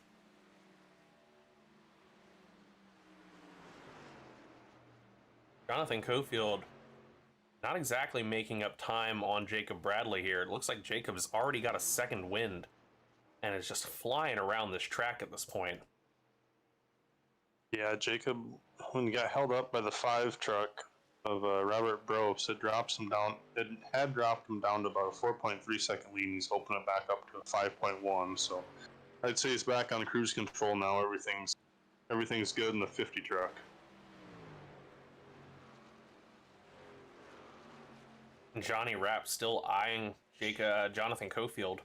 Jonathan Cofield not exactly making up time on Jacob Bradley here. It looks like Jacob's already got a second wind and is just flying around this track at this point. Yeah, Jacob, when he got held up by the 5 truck of Robert Bropes, it drops him down. It had dropped him down to about a 4.3 second lead, and he's opening it back up to a 5.1. So I'd say he's back on cruise control now. Everything's good in the 50 truck. Johnny Rapp still eyeing Jonathan Cofield.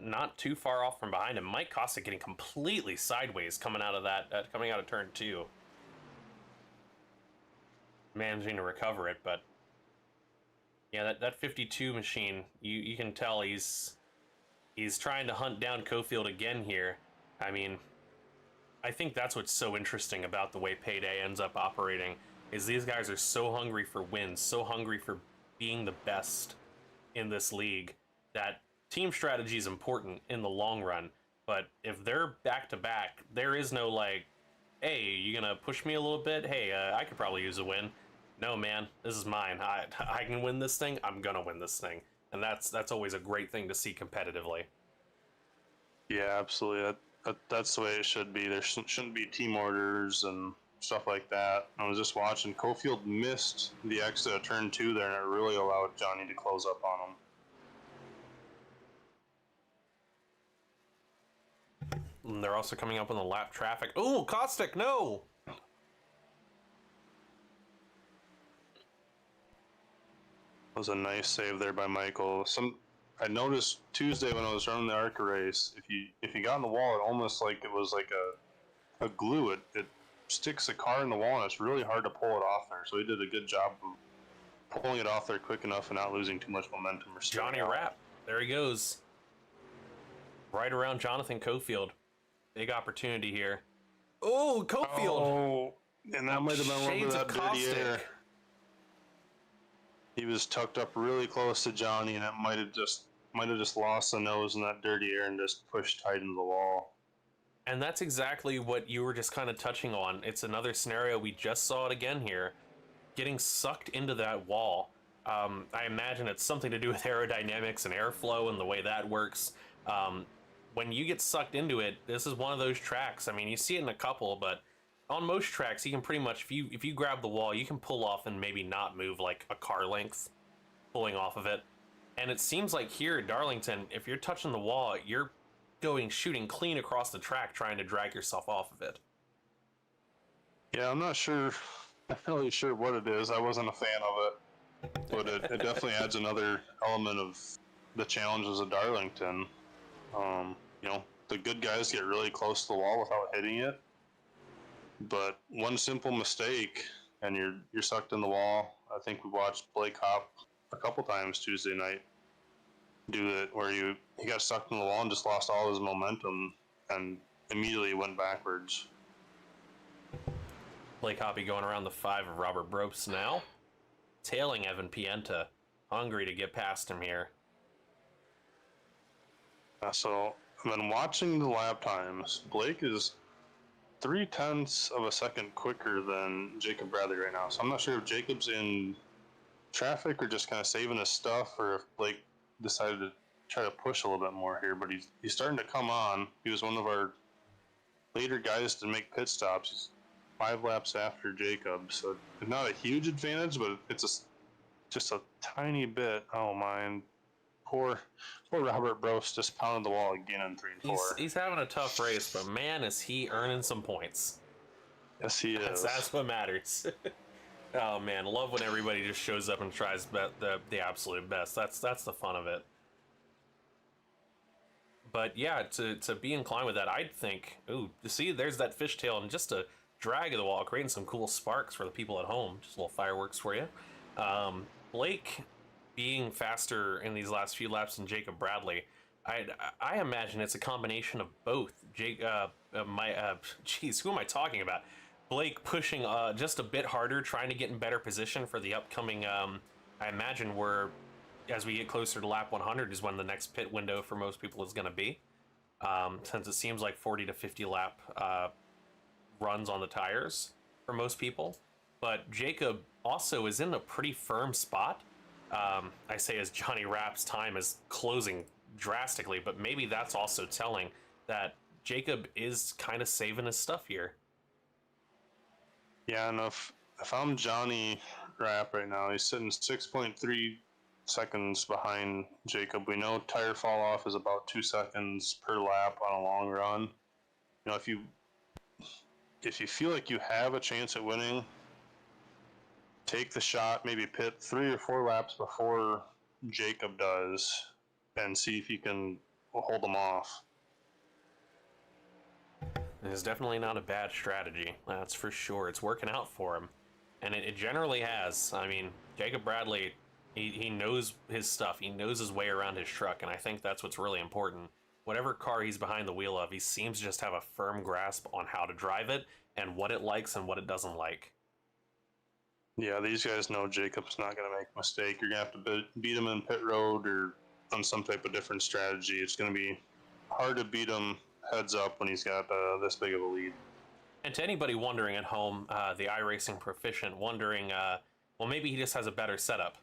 Not too far off from behind him. Mike Costa getting completely sideways coming out of turn 2. Managing to recover it, but yeah, that 52 machine, you can tell he's trying to hunt down Cofield again here. I mean, I think that's what's so interesting about the way Payday ends up operating, is these guys are so hungry for wins, so hungry for being the best in this league, that team strategy is important in the long run. But if they're back to back, there is no like, hey, you gonna push me a little bit? Hey, I could probably use a win. No, man, this is mine. I can win this thing. I'm gonna win this thing, and that's always a great thing to see competitively. Yeah, absolutely. That's the way it should be. There shouldn't be team orders and stuff like that. I was just watching. Cofield missed the exit of turn 2 there, and it really allowed Johnny to close up on him. And they're also coming up on the lap traffic. Ooh, Caustic, no! That was a nice save there by Michael. I noticed Tuesday when I was running the ARCA race, if you got in the wall, it almost like it was like a glue. It sticks the car in the wall, and it's really hard to pull it off there. So he did a good job of pulling it off there quick enough and not losing too much momentum. Or Johnny Rapp, there he goes. Right around Jonathan Cofield. Big opportunity here. Oh, Cofield! Oh, and that might have been a little bit of that dirty air. He was tucked up really close to Johnny, and it might have just lost the nose in that dirty air and just pushed tight into the wall. And that's exactly what you were just kind of touching on. It's another scenario, we just saw it again here. Getting sucked into that wall. I imagine it's something to do with aerodynamics and airflow and the way that works. When you get sucked into it, this is one of those tracks. I mean, you see it in a couple, but on most tracks, you can pretty much, if you grab the wall, you can pull off and maybe not move like a car length pulling off of it. And it seems like here at Darlington, if you're touching the wall, you're shooting clean across the track trying to drag yourself off of it. Yeah, I'm not really sure what it is. I wasn't a fan of it, but it definitely adds another element of the challenges of Darlington. The good guys get really close to the wall without hitting it, but one simple mistake and you're sucked in the wall. I think we watched Blake Hopp a couple times Tuesday night do it, where he got sucked in the wall and just lost all his momentum and immediately went backwards. Blake Hoppy going around the 5 of Robert Bropes now, tailing Evan Pienta, hungry to get past him here. So I've been watching the lap times. Blake is 0.3 of a second quicker than Jacob Bradley right now. So I'm not sure if Jacob's in traffic or just kind of saving his stuff, or if Blake decided to try to push a little bit more here. But he's starting to come on. He was one of our later guys to make pit stops. He's 5 laps after Jacob, so it's not a huge advantage, but it's just a tiny bit. Oh, mine. poor Robert Brost just pounded the wall again in 3 and 4. He's having a tough race, but man, is he earning some points. Yes, he is. That's what matters. Oh man, love when everybody just shows up and tries the absolute best. That's the fun of it. But yeah, to be inclined with that, I'd think, ooh, you see, there's that fishtail, and just a drag of the wall, creating some cool sparks for the people at home. Just little fireworks for you. Blake being faster in these last few laps than Jacob Bradley, I imagine it's a combination of both. Jake, geez, who am I talking about? Blake pushing just a bit harder, trying to get in better position for the upcoming. I imagine as we get closer to lap 100 is when the next pit window for most people is going to be, since it seems like 40 to 50 lap runs on the tires for most people. But Jacob also is in a pretty firm spot. I say as Johnny Rapp's time is closing drastically, but maybe that's also telling that Jacob is kind of saving his stuff here. Yeah, and if I'm Johnny Rapp right now, he's sitting 6.3 seconds behind Jacob. We know tire fall off is about 2 seconds per lap on a long run. You know, if you feel like you have a chance at winning, take the shot, maybe pit 3 or 4 laps before Jacob does, and see if you can hold them off. It's definitely not a bad strategy, that's for sure. It's working out for him, and it generally has. I mean, Jacob Bradley, he knows his stuff. He knows his way around his truck, and I think that's what's really important. Whatever car he's behind the wheel of, he seems to just have a firm grasp on how to drive it and what it likes and what it doesn't like. Yeah, these guys know Jacob's not going to make a mistake. You're going to have to beat him in pit road or on some type of different strategy. It's going to be hard to beat him heads up when he's got this big of a lead. And to anybody wondering at home, the iRacing proficient wondering, well, maybe he just has a better setup.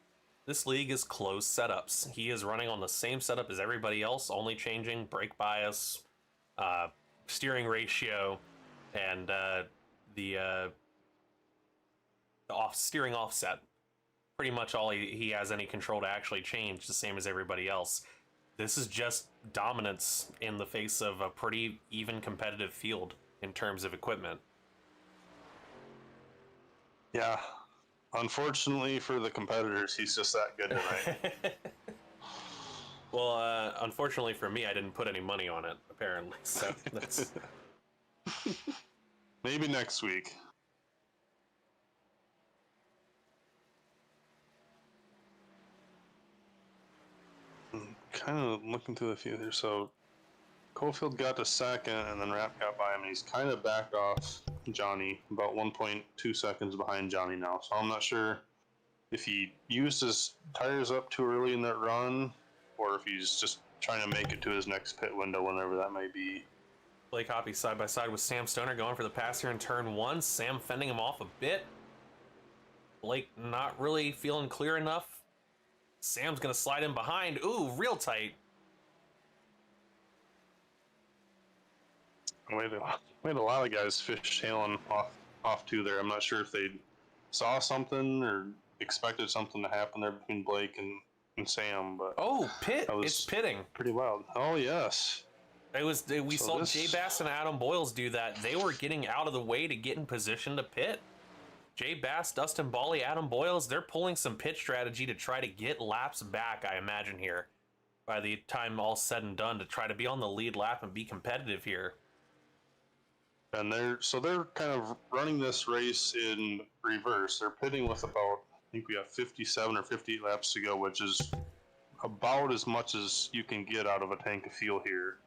This league is closed setups. He is running on the same setup as everybody else, only changing brake bias, steering ratio, and the steering offset. Pretty much all he has any control to actually change, the same as everybody else. This is just dominance in the face of a pretty even competitive field in terms of equipment. Yeah. Unfortunately for the competitors, he's just that good tonight. Well, unfortunately for me, I didn't put any money on it, apparently. So that's... Maybe next week. Kind of looking through the few here. So Cofield got to second, and then Rapp got by him, and he's kind of backed off Johnny, about 1.2 seconds behind Johnny now. So I'm not sure if he used his tires up too early in that run, or if he's just trying to make it to his next pit window, whenever that may be. Blake Hoppy side by side with Sam Stoner going for the pass here in turn 1. Sam fending him off a bit. Blake not really feeling clear enough. Sam's gonna slide in behind. Ooh, real tight. We had a lot of guys fishtailing off too there. I'm not sure if they saw something or expected something to happen there between Blake and Sam, but oh, pit! It's pitting. Pretty wild. Oh yes. We saw Jay Bass and Adam Boyles do that. They were getting out of the way to get in position to pit. Jay Bass, Dustin Bally, Adam Boyles, they're pulling some pit strategy to try to get laps back, I imagine, here. By the time all's said and done, to try to be on the lead lap and be competitive here. And they're kind of running this race in reverse. They're pitting with about, I think we have 57 or 58 laps to go, which is about as much as you can get out of a tank of fuel here.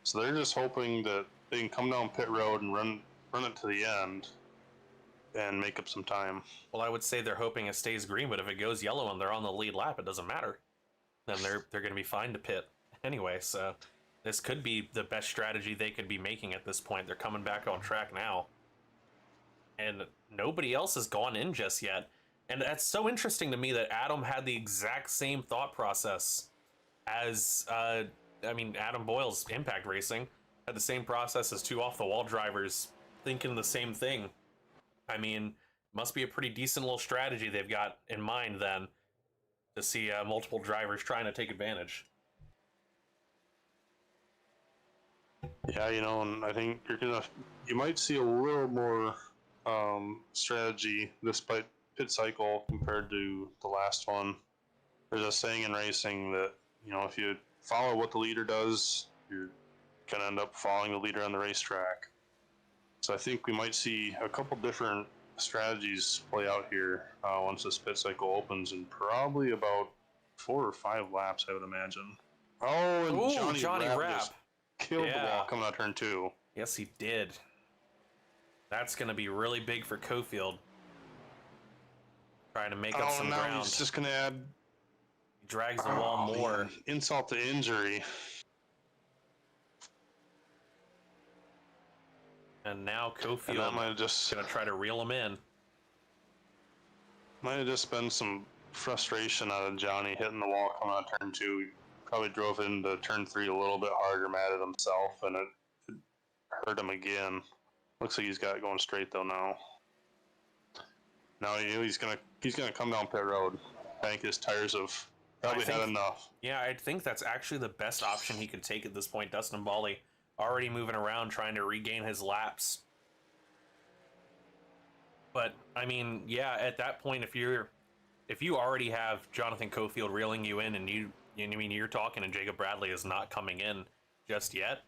So they're just hoping that they can come down pit road and run it to the end and make up some time. Well, I would say they're hoping it stays green, but if it goes yellow and they're on the lead lap, it doesn't matter. Then they're going to be fine to pit anyway. So this could be the best strategy they could be making at this point. They're coming back on track now, and nobody else has gone in just yet. And that's so interesting to me that Adam had the exact same thought process as Adam Boyles, Impact Racing, had the same process as two off-the-wall drivers, thinking the same thing. I mean, must be a pretty decent little strategy they've got in mind then. to see multiple drivers trying to take advantage. Yeah, and I think you might see a little more strategy this pit cycle compared to the last one. There's a saying in racing that, if you follow what the leader does, you're going to end up following the leader on the racetrack. So I think we might see a couple different strategies play out here once this pit cycle opens in probably about 4 or 5 laps, I would imagine. Oh, and Ooh, Johnny Rapp just killed the wall coming out turn 2. Yes, he did. That's going to be really big for Cofield. Trying to make up some ground. He's just going to add... He drags the wall more. Man. Insult to injury. And now Cofield might have just going to try to reel him in. Might have just been some frustration out of Johnny hitting the wall coming out turn 2. He probably drove into turn 3 a little bit harder, mad at himself, and it hurt him again. Looks like he's got it going straight though now. Now he's gonna come down pit road. I think his tires have probably had enough. Yeah, I think that's actually the best option he could take at this point. Dustin Bally already moving around trying to regain his laps. But I mean, yeah, at that point, if you already have Jonathan Cofield reeling you in, and you're talking, and Jacob Bradley is not coming in just yet.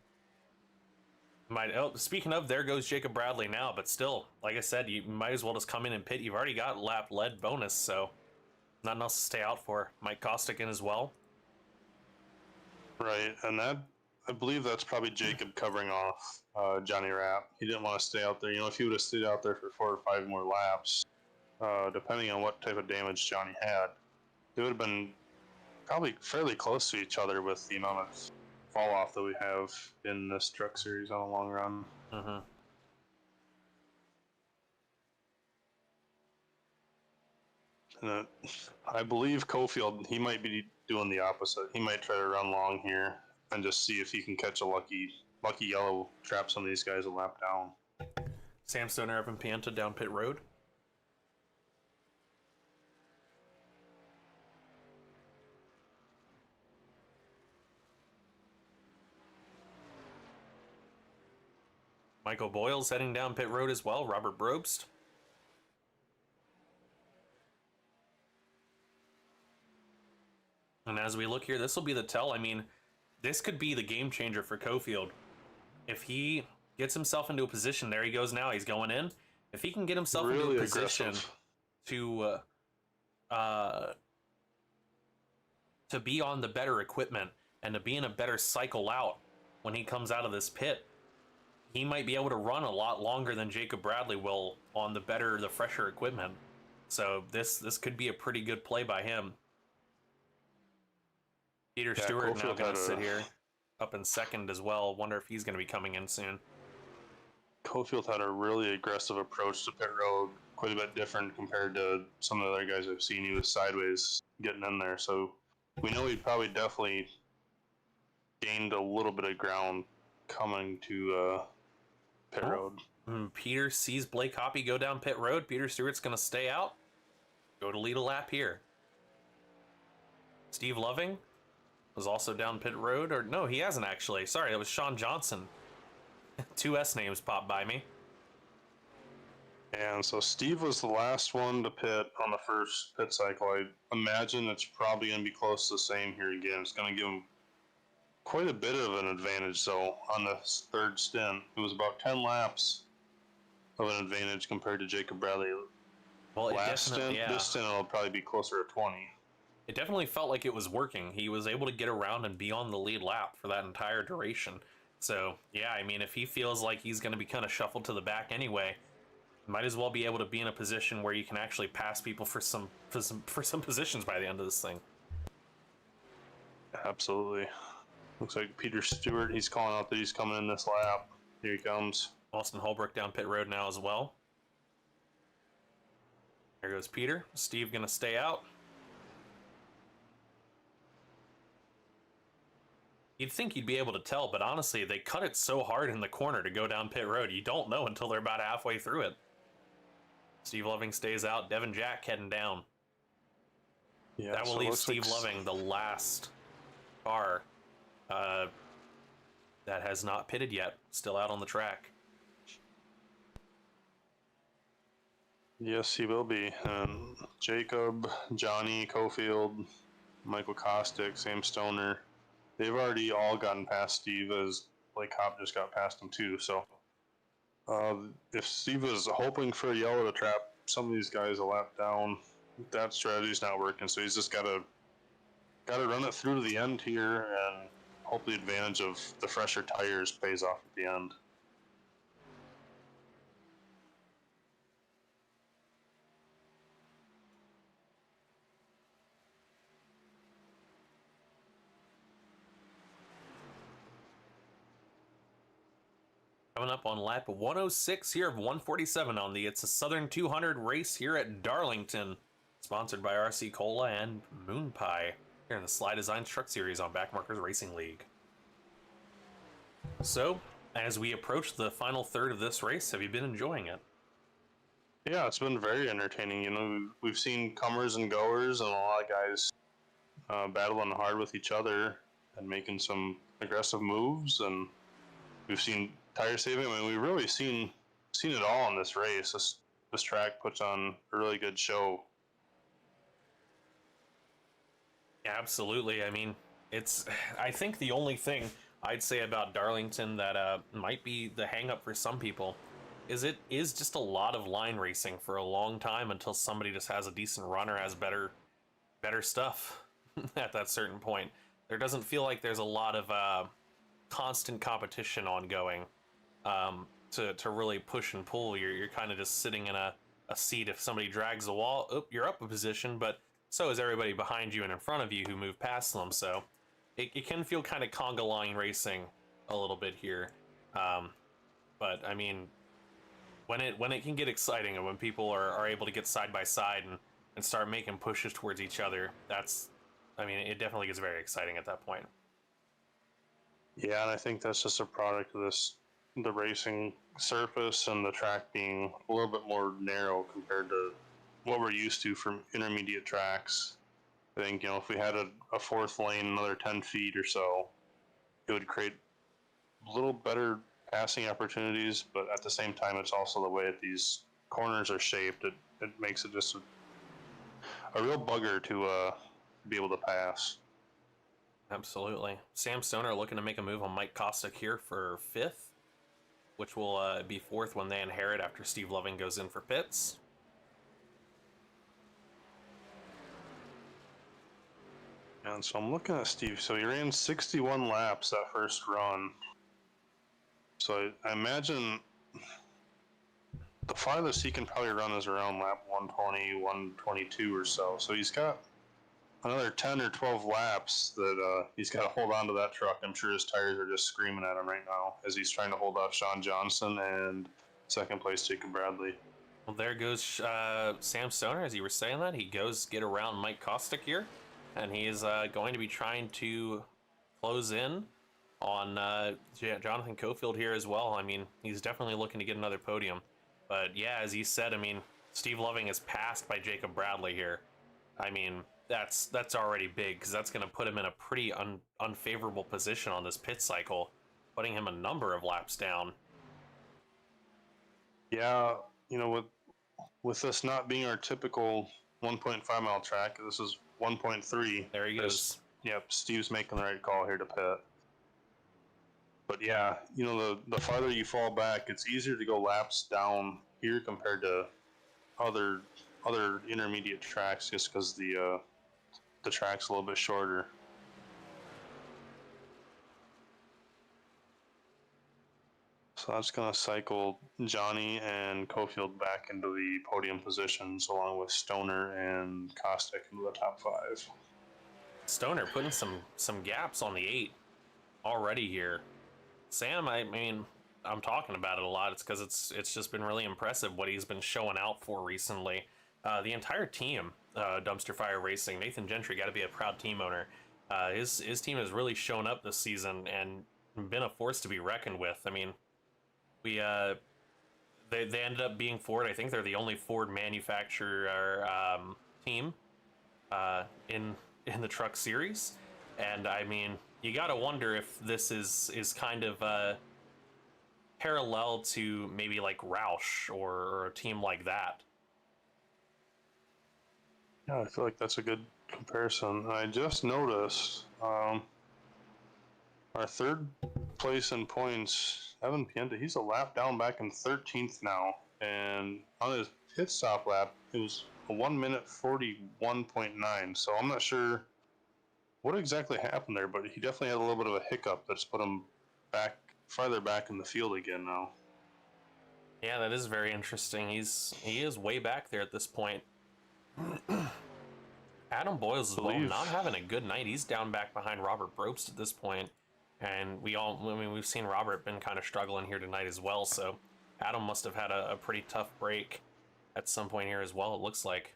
Speaking of, there goes Jacob Bradley now, but still, like I said, you might as well just come in and pit. You've already got lap lead bonus, so nothing else to stay out for. Mike Costigan as well. Right, and I believe that's probably Jacob covering off Johnny Rapp. He didn't want to stay out there. If he would have stayed out there for 4 or 5 more laps, depending on what type of damage Johnny had, it would have been probably fairly close to each other with the amount of fall off that we have in this truck series on a long run. Mm-hmm. And I believe Cofield, he might be doing the opposite. He might try to run long here and just see if he can catch a lucky yellow, trap some of these guys a lap down. Sam Stoner, Evan Pienta down pit road. Michael Boyle's heading down pit road as well. Robert Brobst. And as we look here, this will be the tell. I mean, this could be the game changer for Cofield. If he gets himself into a position, there he goes now, he's going in. If he can get himself into a position to be on the better equipment and to be in a better cycle out when he comes out of this pit, he might be able to run a lot longer than Jacob Bradley will on the fresher equipment. So this could be a pretty good play by him. Peter Stewart now going to sit here up in second as well. Wonder if he's going to be coming in soon. Cofield had a really aggressive approach to pit road, quite a bit different compared to some of the other guys I've seen. He was sideways getting in there, so we know he probably definitely gained a little bit of ground coming to pit road. Peter sees Blake Hoppy go down pit road. Peter Stewart's going to stay out, go to lead a lap here. Steve Loving was also down pit road, or no, he hasn't actually. Sorry, that was Sean Johnson. 2 S names popped by me. And so Steve was the last one to pit on the first pit cycle. I imagine it's probably going to be close to the same here again. It's going to give him quite a bit of an advantage, though, on the third stint. It was about 10 laps of an advantage compared to Jacob Bradley. Well, this stint will probably be closer to 20. It definitely felt like it was working. He was able to get around and be on the lead lap for that entire duration. So, yeah, I mean, if he feels like he's going to be kind of shuffled to the back anyway, might as well be able to be in a position where you can actually pass people for some positions by the end of this thing. Absolutely. Looks like Peter Stewart, he's calling out that he's coming in this lap. Here he comes. Austin Holbrook down pit road now as well. There goes Peter. Steve going to stay out. You'd think you'd be able to tell, but honestly, they cut it so hard in the corner to go down pit road. You don't know until they're about halfway through it. Steve Loving stays out. Devin Jack heading down. Yeah, That will so it leave looks like Steve Loving the last car that has not pitted yet, still out on the track. Yes, he will be. And Jacob, Johnny, Cofield, Michael Kostick, Sam Stoner, they've already all gotten past Steve, as Blake Hop just got past him too. So if Steve was hoping for a yellow to trap some of these guys a lap down, that strategy's not working. So he's just got to run it through to the end here, and hope the advantage of the fresher tires pays off at the end. Coming up on lap 106 here of 147 on the It's a Southern 200 race here at Darlington, sponsored by RC Cola and Moon Pie here in the SLiDESIGNS Truck Series on Backmarkers Racing League. So, as we approach the final third of this race, have you been enjoying it? Yeah, it's been very entertaining. You know, we've seen comers and goers, and a lot of guys battling hard with each other and making some aggressive moves, and we've seen tire saving. I mean, we've really seen it all in this race. This track puts on a really good show. Yeah, absolutely. I mean, I think the only thing I'd say about Darlington that might be the hang up for some people is it is just a lot of line racing for a long time until somebody just has a decent run or has better stuff at that certain point. There doesn't feel like there's a lot of constant competition ongoing to really push and pull. You're kind of just sitting in a seat. If somebody drags the wall, you're up a position, but so is everybody behind you and in front of you who move past them. So it can feel kind of conga line racing a little bit here. But I mean, when it can get exciting and when people are able to get side by side and start making pushes towards each other, I mean, it definitely gets very exciting at that point. Yeah, and I think that's just a product of the racing surface and the track being a little bit more narrow compared to what we're used to from intermediate tracks. I think, you know, if we had a fourth lane, another 10 feet or so, it would create a little better passing opportunities, but at the same time, it's also the way that these corners are shaped. It makes it just a real bugger to be able to pass. Absolutely. Sam Stoner looking to make a move on Mike Kostick here for 5th, which will be 4th when they inherit after Steve Loving goes in for pits. And so I'm looking at Steve. So he ran 61 laps that first run. So I imagine the farthest he can probably run is around lap 120, 122 or so. So he's got another 10 or 12 laps that he's got to hold on to that truck. I'm sure his tires are just screaming at him right now as he's trying to hold off Sean Johnson and second place Jacob Bradley. Well, there goes Sam Stoner, as you were saying that. He goes get around Mike Kostick here, and he is going to be trying to close in on Jonathan Cofield here as well. I mean, he's definitely looking to get another podium. But yeah, as you said, I mean, Steve Loving is passed by Jacob Bradley here. I mean, that's already big, because that's going to put him in a pretty unfavorable position on this pit cycle, putting him a number of laps down. Yeah, you know, with this not being our typical 1.5 mile track, this is 1.3. There he goes. Yep, Steve's making the right call here to pit. But yeah, you know, the farther you fall back, it's easier to go laps down here compared to other intermediate tracks, just because the track's a little bit shorter. So that's going to cycle Johnny and Cofield back into the podium positions, along with Stoner and Kostick into the top 5. Stoner putting some gaps on the 8 already here. Sam, I mean, I'm talking about it a lot. It's because it's just been really impressive what he's been showing out for recently. The entire team, Dumpster Fire Racing, Nathan Gentry got to be a proud team owner. His team has really shown up this season and been a force to be reckoned with. I mean, they ended up being Ford. I think they're the only Ford manufacturer team in the truck series, and I mean, you got to wonder if this is kind of parallel to maybe like Roush or a team like that. Yeah, I feel like that's a good comparison. I just noticed our third place in points, Evan Pienta, he's a lap down back in 13th now. And on his pit stop lap, it was a 1 minute 41.9. So I'm not sure what exactly happened there, but he definitely had a little bit of a hiccup that's put him back farther back in the field again now. Yeah, that is very interesting. He is way back there at this point. Adam Boyles as well, not having a good night. He's down back behind Robert Probst at this point, and we've seen Robert been kind of struggling here tonight as well. So Adam must have had a pretty tough break at some point here as well, it looks like.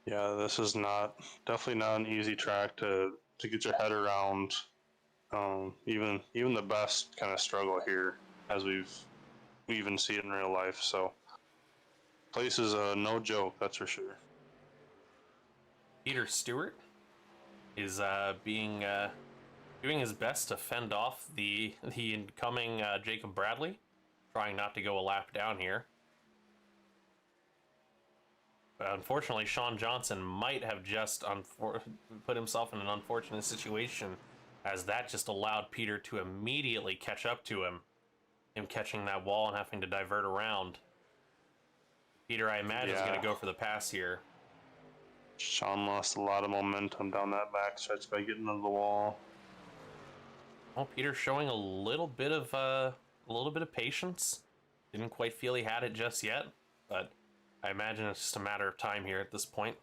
Yeah, this is definitely not an easy track to get your head around. Even the best kind of struggle here, as we even see it in real life. So place is no joke, that's for sure. Peter Stewart is doing his best to fend off the incoming Jacob Bradley, trying not to go a lap down here. But unfortunately, Sean Johnson might have just put himself in an unfortunate situation, as that just allowed Peter to immediately catch up to him catching that wall and having to divert around. Peter, I imagine, is going to go for the pass here. Sean lost a lot of momentum down that back stretch by getting into the wall. Well, Peter showing a little bit of patience. Didn't quite feel he had it just yet, but I imagine it's just a matter of time here at this point.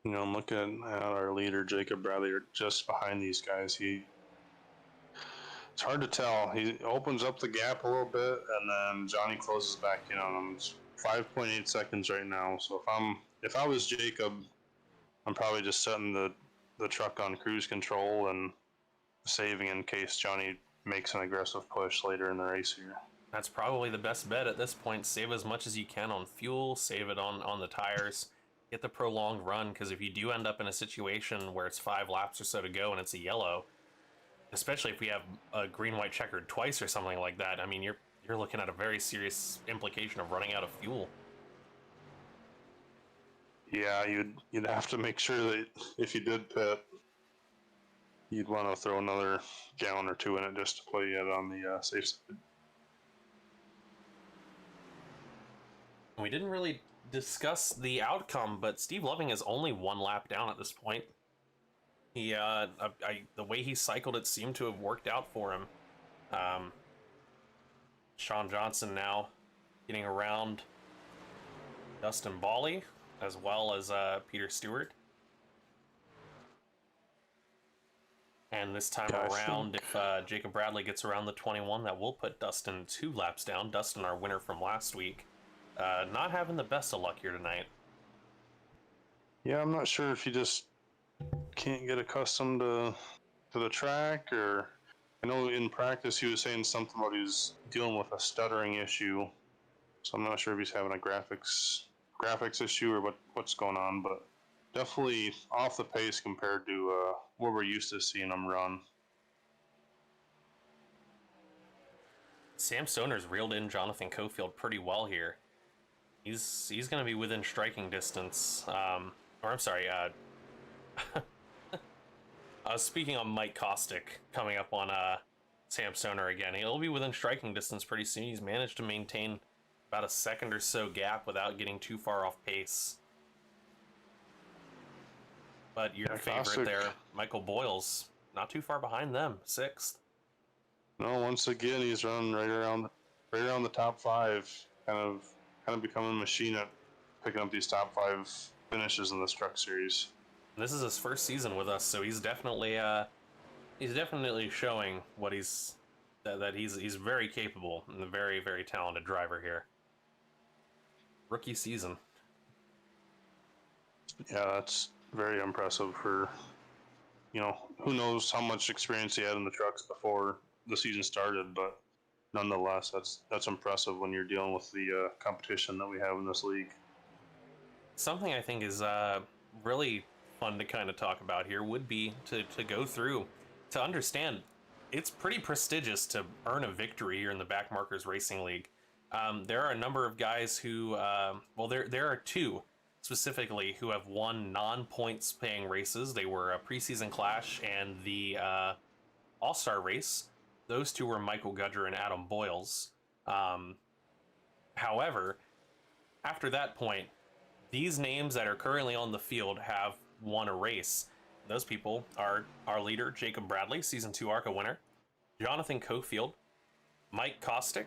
You know, I'm looking at our leader, Jacob Bradley, just behind these guys. It's hard to tell. He opens up the gap a little bit, and then Johnny closes back in on him. It's 5.8 seconds right now. So if I was Jacob, I'm probably just setting the truck on cruise control and saving in case Johnny makes an aggressive push later in the race here. That's probably the best bet at this point. Save as much as you can on fuel, save it on the tires, get the prolonged run, because if you do end up in a situation where it's 5 laps or so to go and it's a yellow, especially if we have a green-white checkered twice or something like that, I mean, you're looking at a very serious implication of running out of fuel. Yeah, you'd have to make sure that if you did pit, you'd want to throw another gallon or two in it just to play it on the safe side. We didn't really discuss the outcome, but Steve Loving is only 1 lap down at this point. He, the way he cycled it seemed to have worked out for him. Sean Johnson now getting around Dustin Bawley, as well as Peter Stewart. And this time around, if Jacob Bradley gets around the 21, that will put Dustin 2 laps down. Dustin, our winner from last week, not having the best of luck here tonight. Yeah, I'm not sure if he just can't get accustomed to the track, or I know in practice he was saying something about he's dealing with a stuttering issue, so I'm not sure if he's having a graphics issue or what's going on, but definitely off the pace compared to what we're used to seeing him run. Sam Stoner's reeled in Jonathan Cofield pretty well here. He's going to be within striking distance. Or I'm sorry, I was speaking on Mike Kostick coming up on Sam Stoner again. He'll be within striking distance pretty soon. He's managed to maintain about a second or so gap without getting too far off pace. But your favorite Kostick there, Michael Boyles, not too far behind them, 6th. No, once again he's running right around the top 5, kind of becoming a machine at picking up these top 5 finishes in this truck series. This is his first season with us, so he's definitely showing what he's very capable and a very, very talented driver here. Rookie season. Yeah, that's very impressive for who knows how much experience he had in the trucks before the season started, but nonetheless, that's impressive when you're dealing with the competition that we have in this league. Something I think is really fun to kind of talk about here would be to go through to understand it's pretty prestigious to earn a victory here in the Backmarkers Racing League. There are a number of guys who, there are two specifically who have won non-points paying races. They were a preseason clash and the All-Star race. Those two were Michael Gudger and Adam Boyles. However, after that point, these names that are currently on the field have won a race. Those people are our leader, Jacob Bradley, Season 2 ARCA winner, Jonathan Cofield, Mike Kostick,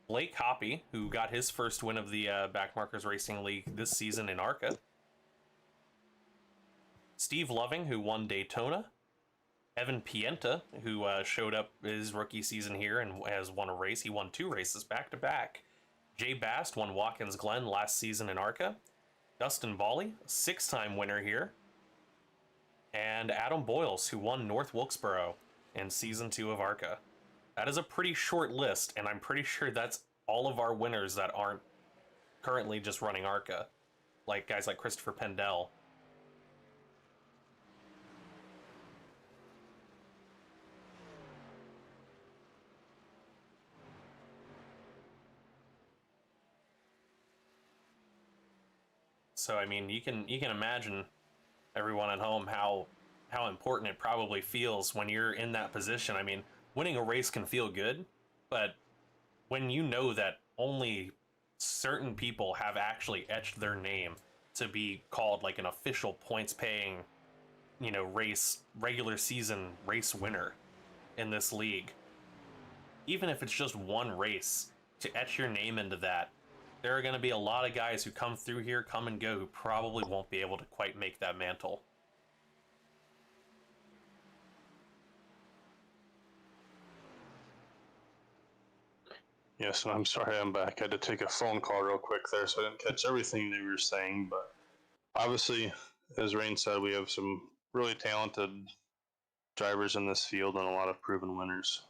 Blake Hoppy, who got his first win of the Backmarkers Racing League this season in ARCA, Steve Loving, who won Daytona, Evan Pienta, who showed up his rookie season here and has won a race. He won 2 races back-to-back. Jay Bast won Watkins Glen last season in ARCA. Dustin Bawley, a 6-time winner here. And Adam Boyles, who won North Wilkesboro in Season 2 of ARCA. That is a pretty short list, and I'm pretty sure that's all of our winners that aren't currently just running ARCA. Like guys like Christopher Pendell. So I mean, you can imagine, everyone at home, how important it probably feels when you're in that position. I mean, winning a race can feel good, but when you know that only certain people have actually etched their name to be called like an official points paying, regular season race winner in this league, even if it's just one race, to etch your name into that, there are going to be a lot of guys who come through here, come and go, who probably won't be able to quite make that mantle. Yes, and I'm sorry I'm back. I had to take a phone call real quick there, so I didn't catch everything they were saying. But obviously, as Rain said, we have some really talented drivers in this field and a lot of proven winners.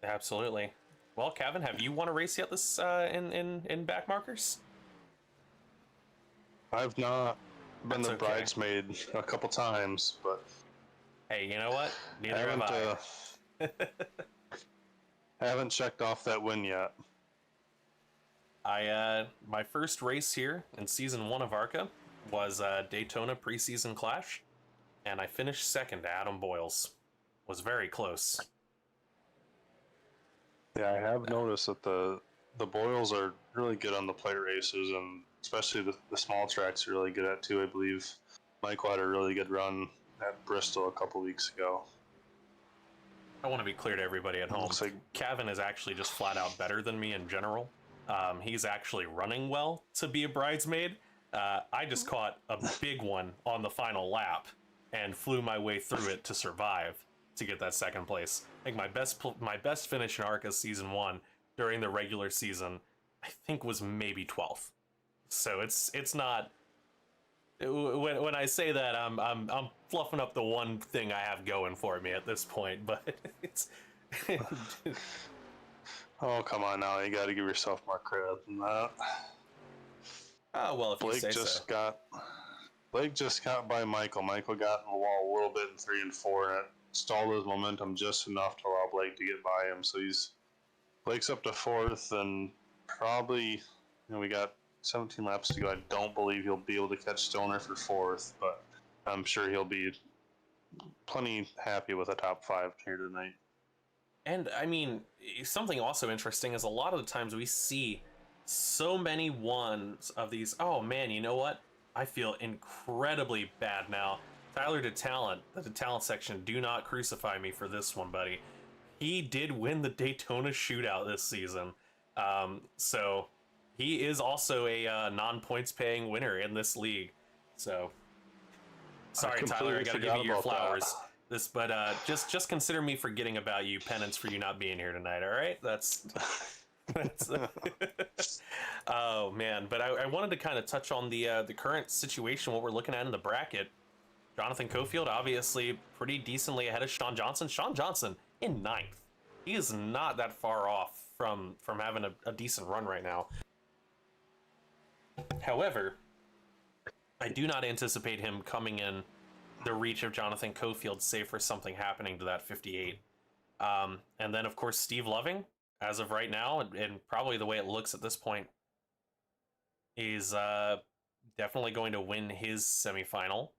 Absolutely. Well, Kevin, have you won a race yet this in Backmarkers? I've not been That's the okay. bridesmaid a couple times, but Hey, you know what? Neither have I. I haven't checked off that win yet. My first race here in Season 1 of ARCA was Daytona preseason clash, and I finished second to Adam Boyles. Was very close. Yeah, I have noticed that the Boyles are really good on the plate races, and especially the small tracks are really good at too. I believe Michael had a really good run at Bristol a couple weeks ago. I want to be clear to everybody at home. Looks like Kevin is actually just flat out better than me in general. He's actually running well to be a bridesmaid. I just caught a big one on the final lap and flew my way through it to survive to get that second place. I think my best finish in ARCA Season 1 during the regular season, I think, was maybe 12th. So it's not. When I say that, I'm fluffing up the one thing I have going for me at this point, but it's. Oh, come on now! You got to give yourself more credit than that. Oh well, if you say so. Blake just got by Michael. Michael got in the wall a little bit in 3 and 4, and it stalled his momentum just enough to allow Blake to get by him. So Blake's up to 4th, and probably, we got 17 laps to go. I don't believe he'll be able to catch Stoner for 4th, but I'm sure he'll be plenty happy with a top 5 here tonight. And I mean, something also interesting is a lot of the times we see so many ones of these. Oh man, you know what? I feel incredibly bad now. Tyler DeTalent, the DeTalent section, do not crucify me for this one, buddy. He did win the Daytona shootout this season. So he is also a non-points paying winner in this league. So sorry, Tyler, I gotta give you your flowers. But just consider me forgetting about you, penance for you not being here tonight. All right, that's oh man. But I wanted to kind of touch on the current situation, what we're looking at in the bracket. Jonathan Cofield, obviously pretty decently ahead of Sean Johnson. Sean Johnson in 9th. He is not that far off from having a decent run right now. However, I do not anticipate him coming in the reach of Jonathan Cofield, save for something happening to that 58. And then, of course, Steve Loving, as of right now, and probably the way it looks at this point, is definitely going to win his semifinal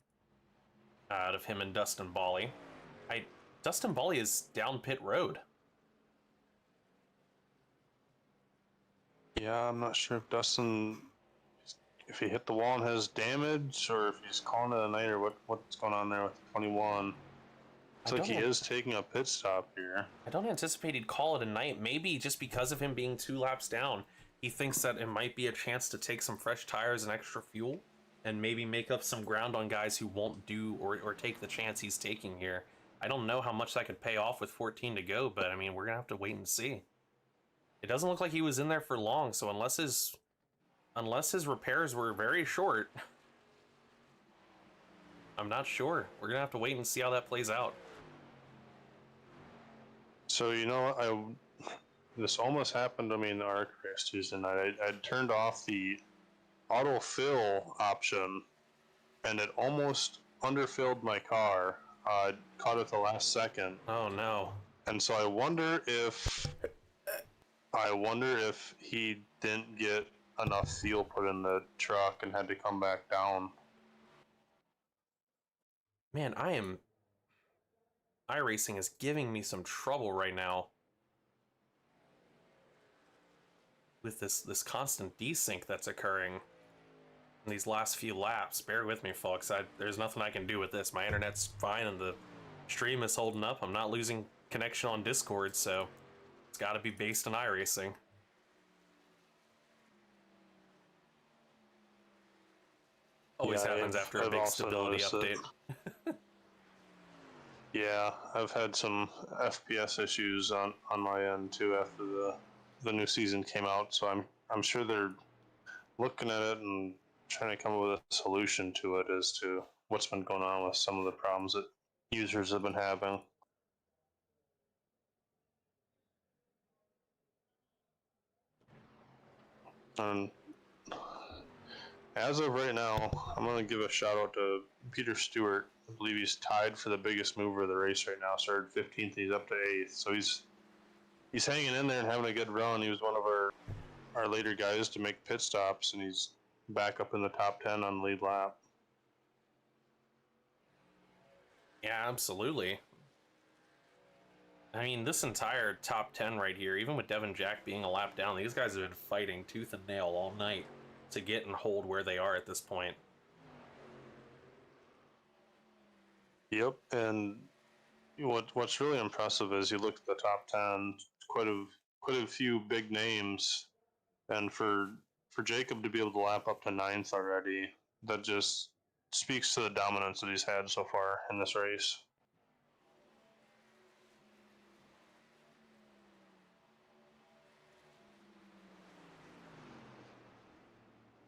out of him and Dustin Bally. Dustin Bally is down pit road. Yeah, I'm not sure if Dustin, if he hit the wall and has damage, or if he's calling it a night, or what's going on there with 21. It's like he is taking a pit stop here. I don't anticipate he'd call it a night. Maybe just because of him being 2 laps down, he thinks that it might be a chance to take some fresh tires and extra fuel, and maybe make up some ground on guys who won't do or take the chance he's taking here. I don't know how much that could pay off with 14 to go, but I mean, we're gonna have to wait and see. It doesn't look like he was in there for long, so unless his repairs were very short, I'm not sure. We're gonna have to wait and see how that plays out. So, you know, this almost happened to me in the ARC race Tuesday night. I turned off the autofill option, and it almost underfilled my car. I caught it at the last second. Oh no. And so I wonder if he didn't get enough fuel put in the truck and had to come back down. Man, iRacing is giving me some trouble right now with this constant desync that's occurring in these last few laps. Bear with me, folks. There's nothing I can do with this. My internet's fine and the stream is holding up. I'm not losing connection on Discord, so it's got to be based on iRacing. Always happens after a big stability update. Yeah, I've had some FPS issues on my end too after the new season came out, so I'm sure they're looking at it and trying to come up with a solution to it as to what's been going on with some of the problems that users have been having. And as of right now, I'm going to give a shout out to Peter Stewart. I believe he's tied for the biggest mover of the race right now. Started 15th, he's up to 8th. So he's hanging in there and having a good run. He was one of our later guys to make pit stops, and he's back up in the top 10 on the lead lap. Yeah, absolutely. I mean, this entire top 10 right here, even with Devin Jack being a lap down, these guys have been fighting tooth and nail all night to get and hold where they are at this point. Yep, and what's really impressive is you look at the top 10, quite a few big names, and for Jacob to be able to lap up to 9th already, that just speaks to the dominance that he's had so far in this race.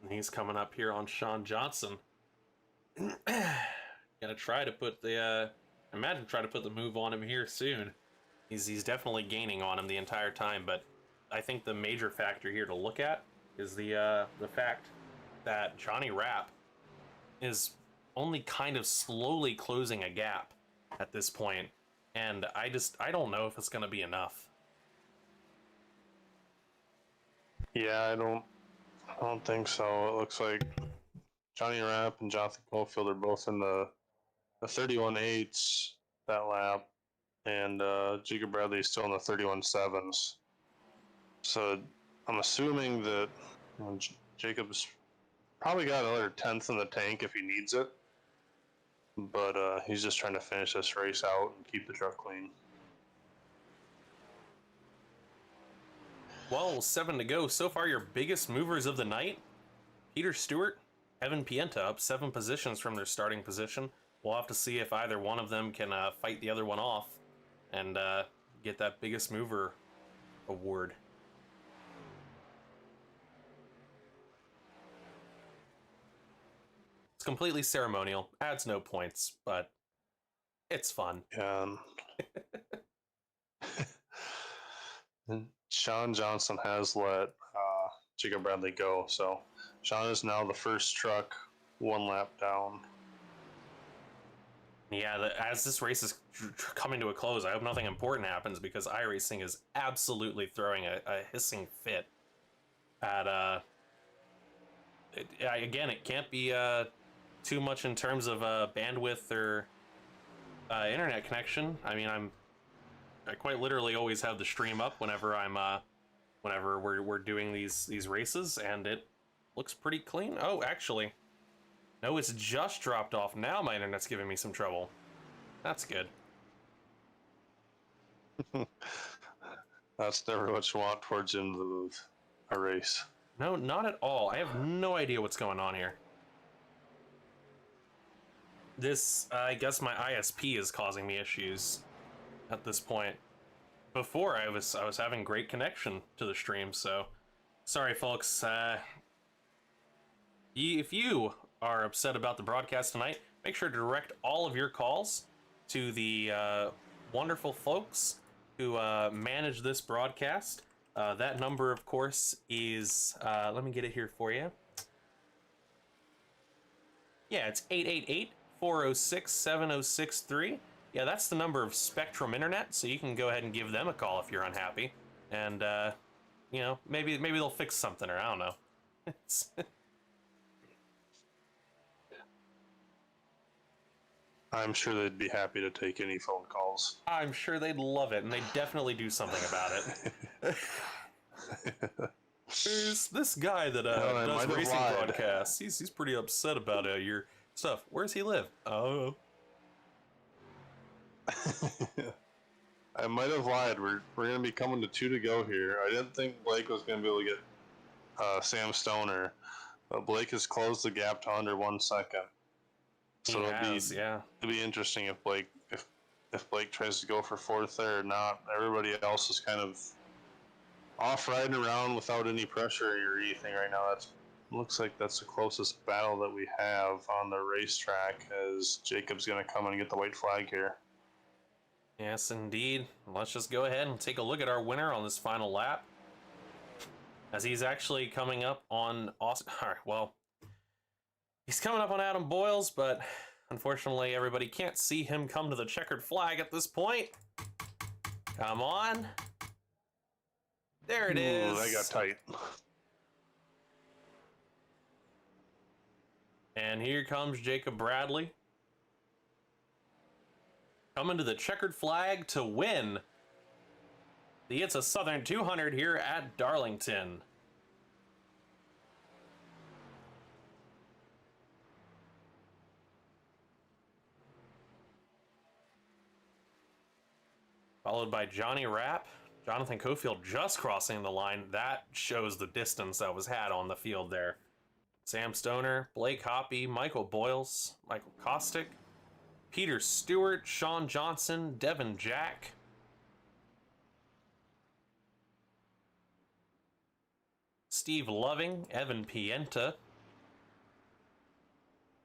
And he's coming up here on Sean Johnson. Gonna try to put the try to put the move on him here soon. He's definitely gaining on him the entire time, but I think the major factor here to look at is the fact that Johnny Rapp is only kind of slowly closing a gap at this point, and I don't know if it's gonna be enough. Yeah, I don't think so. It looks like Johnny Rapp and Jonathan Cofield are both in the 31.8s that lap, and Jacob Bradley is still in the 31.7s. So I'm assuming that Jacob's probably got another 10th in the tank if he needs it, but he's just trying to finish this race out and keep the truck clean. Well, 7 to go. So far, your biggest movers of the night, Peter Stewart, Evan Pienta, up 7 positions from their starting position. We'll have to see if either one of them can fight the other one off and get that biggest mover award. It's completely ceremonial, adds no points, but it's fun. Yeah. And Sean Johnson has let Jacob Bradley go, so Sean is now the first truck 1 lap down. Yeah, as this race is coming to a close, I hope nothing important happens because iRacing is absolutely throwing a hissing fit at again, it can't be too much in terms of bandwidth or internet connection. I mean, I quite literally always have the stream up whenever we're doing these races, and it looks pretty clean. Oh, actually, no, it's just dropped off. Now my internet's giving me some trouble. That's good. That's never what you want towards the end of the booth, a race. No, not at all. I have no idea what's going on here. This, I guess my ISP is causing me issues at this point. Before I was having great connection to the stream, so sorry folks. If you are upset about the broadcast tonight, make sure to direct all of your calls to the wonderful folks who manage this broadcast. That number, of course, is, let me get it here for you. Yeah, it's 888-406-7063. Yeah, that's the number of Spectrum Internet, so you can go ahead and give them a call if you're unhappy. And, you know, maybe they'll fix something, or I don't know. I'm sure they'd be happy to take any phone calls. I'm sure they'd love it, and they'd definitely do something about it. There's this guy that does racing broadcasts. He's pretty upset about your stuff. Where's he live? Oh. I might have lied. We're going to be coming to 2 to go here. I didn't think Blake was going to be able to get Sam Stoner, but Blake has closed the gap to under 1 second. So it'll be interesting if Blake tries to go for 4th there or not. Everybody else is kind of off riding around without any pressure or anything right now. Looks like that's the closest battle that we have on the racetrack, as Jacob's going to come and get the white flag here. Yes, indeed. Let's just go ahead and take a look at our winner on this final lap, as he's actually coming up on Austin. All right, well, he's coming up on Adam Boyles, but unfortunately everybody can't see him come to the checkered flag at this point. Come on. There it is. That got tight. And here comes Jacob Bradley, coming to the checkered flag to win the It's a Southern 200 here at Darlington. Followed by Johnny Rapp. Jonathan Cofield just crossing the line. That shows the distance that was had on the field there. Sam Stoner, Blake Hoppy, Michael Boyles, Michael Kostick, Peter Stewart, Sean Johnson, Devin Jack, Steve Loving, Evan Pienta,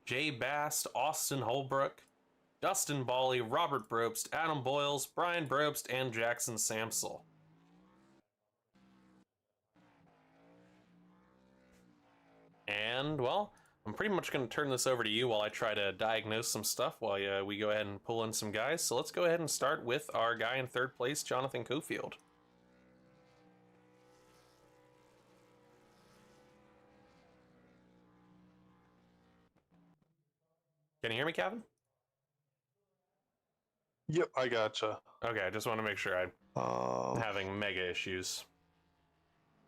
Jay Bast, Austin Holbrook, Dustin Bawley, Robert Brobst, Adam Boyles, Brian Brobst, and Jackson Samsel. And, well, I'm pretty much going to turn this over to you while I try to diagnose some stuff while we go ahead and pull in some guys. So let's go ahead and start with our guy in 3rd place, Jonathan Cofield. Can you hear me, Kevin? Yep, I gotcha. Okay, I just want to make sure I'm having mega issues.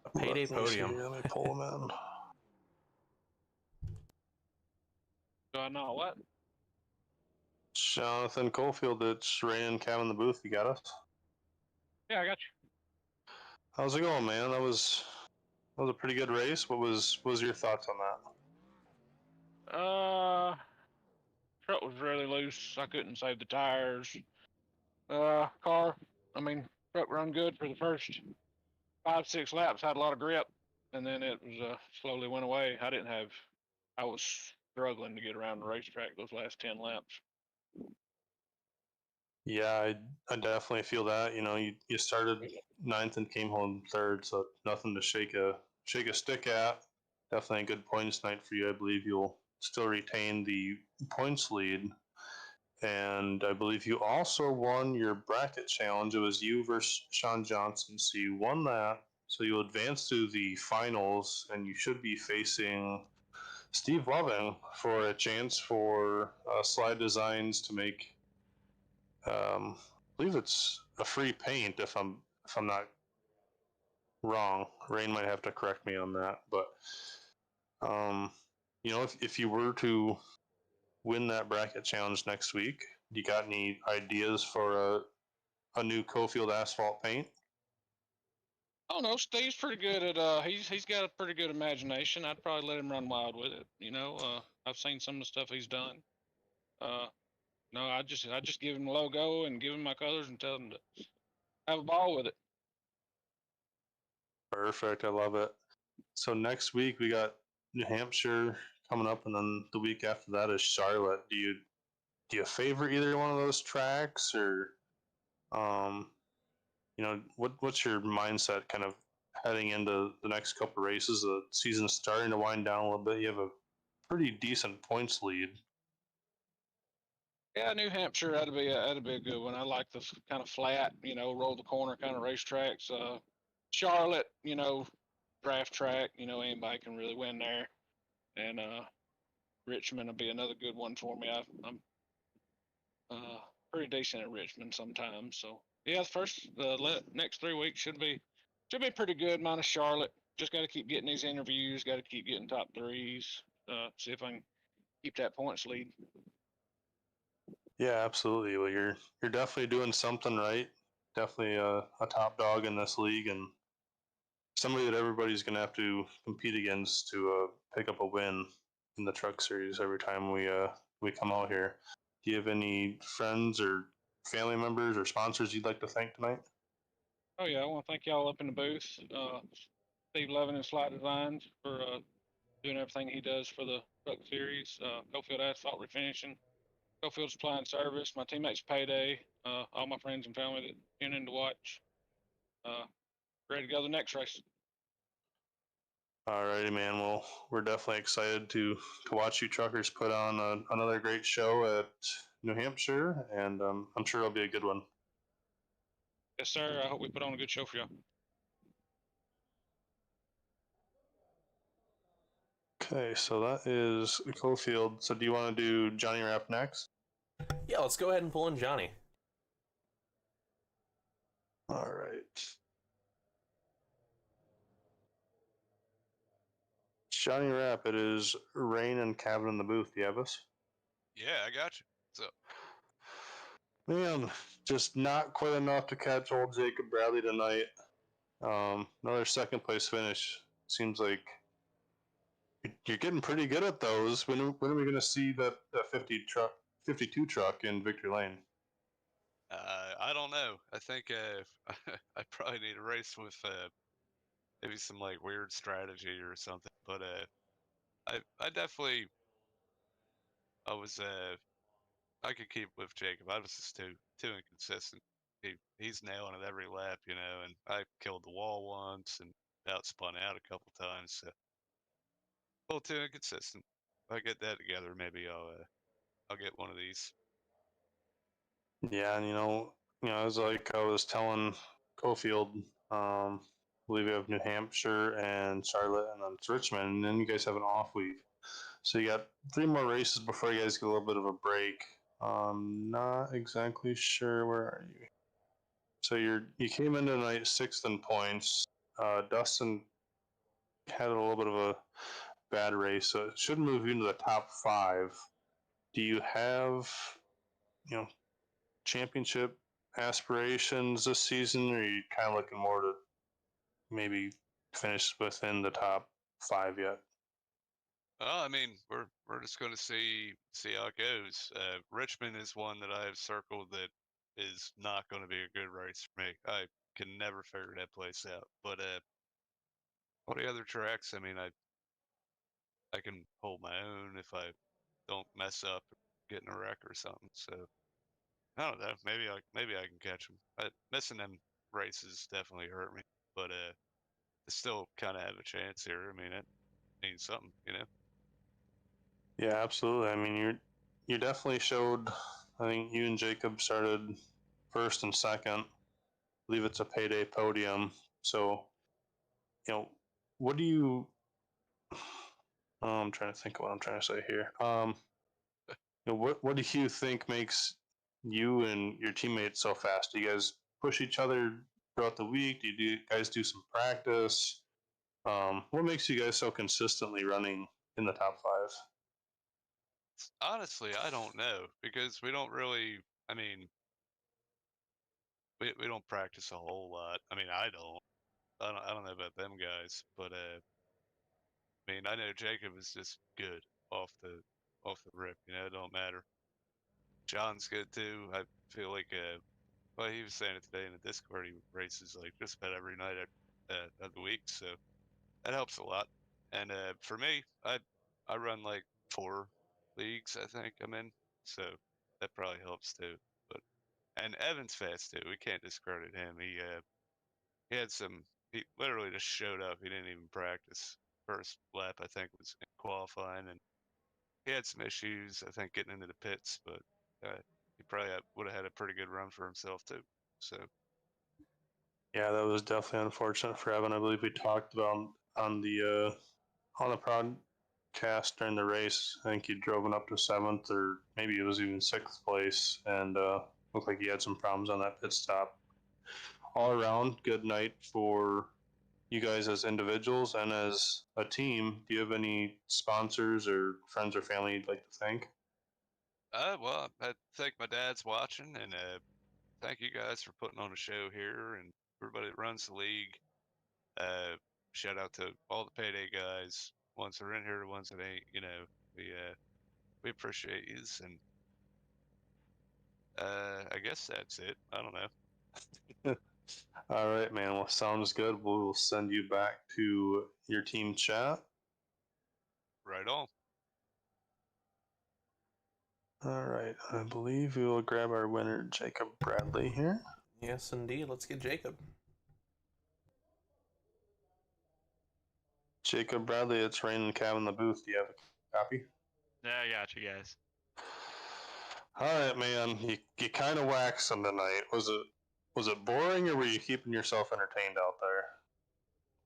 A payday podium. Let me pull him in. Do I know what? Jonathan Cofield, it's Ray and Cam in the booth. You got us? Yeah, I got you. How's it going, man? That was a pretty good race. What was your thoughts on that? Truck was really loose. I couldn't save the tires. Truck run good for the first 5-6 laps. Had a lot of grip, and then it was slowly went away. I was struggling to get around the racetrack those last 10 laps. Yeah, I definitely feel that. You know, you started ninth and came home third, so nothing to shake a stick at. Definitely a good points night for you. I believe you'll still retain the points lead, and I believe you also won your bracket challenge. It was you versus Sean Johnson, so you won that. So you advance to the finals, and you should be facing Steve Loving for a chance for SLiDESIGNS to make. I believe it's a free paint if I'm not wrong. Rain might have to correct me on that, but you know, if you were to win that bracket challenge next week, you got any ideas for a new Cofield asphalt paint? Oh no, Steve's pretty good at he's got a pretty good imagination. I'd probably let him run wild with it. You know, I've seen some of the stuff he's done. No, I just give him the logo and give him my colors and tell him to have a ball with it. Perfect, I love it. So next week we got New Hampshire coming up, and then the week after that is Charlotte. Do you favor either one of those tracks, or um, you know, what's your mindset kind of heading into the next couple of races? The season's starting to wind down a little bit. You have a pretty decent points lead. Yeah, New Hampshire, that'd be a good one. I like the kind of flat, you know, roll the corner kind of racetracks. Charlotte, you know, draft track, you know, anybody can really win there. And Richmond will be another good one for me. I'm pretty decent at Richmond sometimes. So yeah, the next 3 weeks should be pretty good. Minus Charlotte, just got to keep getting these interviews. Got to keep getting top threes. See if I can keep that points lead. Yeah, absolutely. Well, you're definitely doing something right. Definitely a top dog in this league, and somebody that everybody's going to have to compete against to pick up a win in the truck series every time we come out here. Do you have any friends or family members or sponsors you'd like to thank tonight? Oh yeah, I want to thank y'all up in the booth. Steve Levin and SLiDESIGNS for doing everything he does for the truck series. Cofield Asphalt Refinishing, Cofield Supply and Service, my teammates Payday, all my friends and family that tune in to watch. Ready to go to the next race. Alrighty, man. Well, we're definitely excited to watch you truckers put on another great show at New Hampshire, and I'm sure it'll be a good one. Yes, sir. I hope we put on a good show for y'all. Okay, so that is Cofield. So do you want to do Johnny Rapp next? Yeah, let's go ahead and pull in Johnny. All right. Johnny Rapp, it is Rain and Kevin in the booth. Do you have us? Yeah, I got you. So, Man, just not quite enough to catch old Jacob Bradley tonight. Another second place finish. Seems like you're getting pretty good at those. When are we going to see that 52 truck in Victory Lane? I don't know. I think I probably need a race with maybe some like weird strategy or something. But I definitely I was I could keep with Jacob. I was just too inconsistent. He's nailing it every lap, you know, and I killed the wall once and about spun out a couple times. So a little too inconsistent. If I get that together, maybe I'll get one of these. Yeah, and as like I was telling Cofield, I believe we have New Hampshire and Charlotte, and then it's Richmond, and then you guys have an off week. So you got 3 more races before you guys get a little bit of a break. Not exactly sure where are you. So you came into tonight 6th in points. Dustin had a little bit of a bad race, so it should move you into the top 5. Do you have championship aspirations this season, or are you kind of looking more to maybe finish within the top 5 yet? Oh, I mean, we're just going to see how it goes. Richmond is one that I have circled that is not going to be a good race for me. I can never figure that place out. But all the other tracks, I mean, I can hold my own if I don't mess up, get in a wreck or something. So I don't know. Maybe I can catch them. Missing them races definitely hurt me, but I still kind of have a chance here. I mean, it means something, you know. Yeah, absolutely. I mean, you definitely showed. I think you and Jacob started first and second. I believe it's a payday podium. So, what do you? I'm trying to think of what I'm trying to say here. What do you think makes you and your teammates so fast? Do you guys push each other throughout the week? Do you guys do some practice? What makes you guys so consistently running in the top five? Honestly, I don't know because we don't really. I mean, we don't practice a whole lot. I mean, I don't. I don't know about them guys, but I mean, I know Jacob is just good off the rip. You know, it don't matter. John's good too. I feel like well, he was saying it today in the Discord. He races like just about every night of the week, so that helps a lot. And for me, I run like 4 leagues, I think I'm in, so that probably helps too. But and Evan's fast too. We can't discredit him. He had some. He literally just showed up. He didn't even practice. First lap, I think, was in qualifying, and he had some issues, I think, getting into the pits, but he probably would have had a pretty good run for himself too. So Yeah, that was definitely unfortunate for Evan. I believe we talked about on the podcast during the race. I think he drove it up to seventh, or maybe it was even sixth place, and looked like he had some problems on that pit stop. All around, good night for you guys as individuals and as a team. Do you have any sponsors or friends or family you'd like to thank? well, I think my dad's watching, and thank you guys for putting on a show here, and everybody that runs the league. Uh, Shout out to all the payday guys, ones that are in here, the ones that ain't. You know, we appreciate yous, and I guess that's it. I don't know. All right, man. Well, sounds good. We'll send you back to your team chat. Right on. All right. I believe we will grab our winner, Jacob Bradley, here. Yes, indeed. Let's get Jacob. Jacob Bradley, it's Rain and Cav in the booth. Do you have a copy? Yeah, I got you guys. All right, man. You kind of waxed him tonight. Was it boring, or were you keeping yourself entertained out there?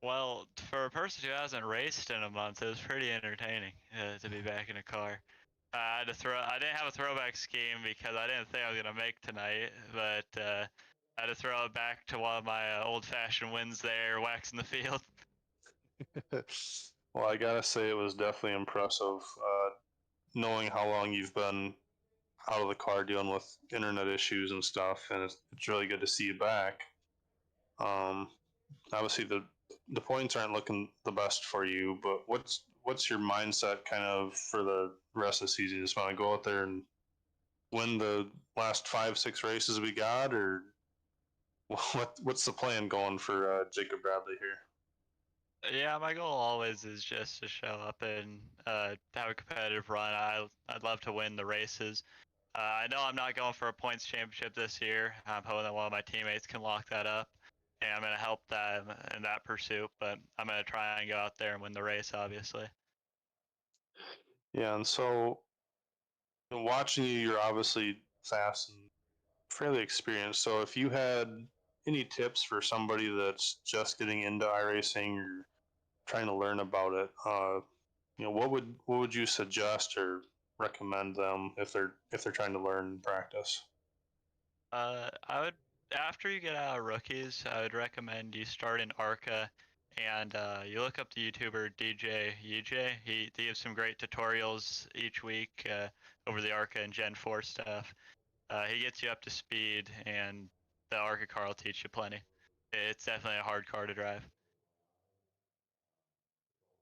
Well, for a person who hasn't raced in a month, it was pretty entertaining to be back in a car. I had to throw. I didn't have a throwback scheme because I didn't think I was gonna make tonight, but I had to throw it back to one of my old-fashioned wins there, waxing the field. Well, I gotta say it was definitely impressive, knowing how long you've been out of the car dealing with internet issues and stuff, and it's really good to see you back. Um, Obviously the points aren't looking the best for you, but what's your mindset kind of for the rest of the season? You just want to go out there and win the last 5-6 races we got, or what's the plan going for Jacob Bradley here? Yeah, my goal always is just to show up and have a competitive run. I'd love to win the races. I know I'm not going for a points championship this year. I'm hoping that one of my teammates can lock that up, and I'm going to help them in that pursuit. But I'm going to try and go out there and win the race, obviously. Yeah, and so watching you, you're obviously fast and fairly experienced. So if you had any tips for somebody that's just getting into iRacing or trying to learn about it, what would you suggest or recommend them if they're trying to learn and practice? I would, after you get out of rookies, I would recommend you start in Arca, and you look up the YouTuber DJ UJ. He gives some great tutorials each week over the Arca and Gen 4 stuff. He gets you up to speed, and the Arca car will teach you plenty. It's definitely a hard car to drive.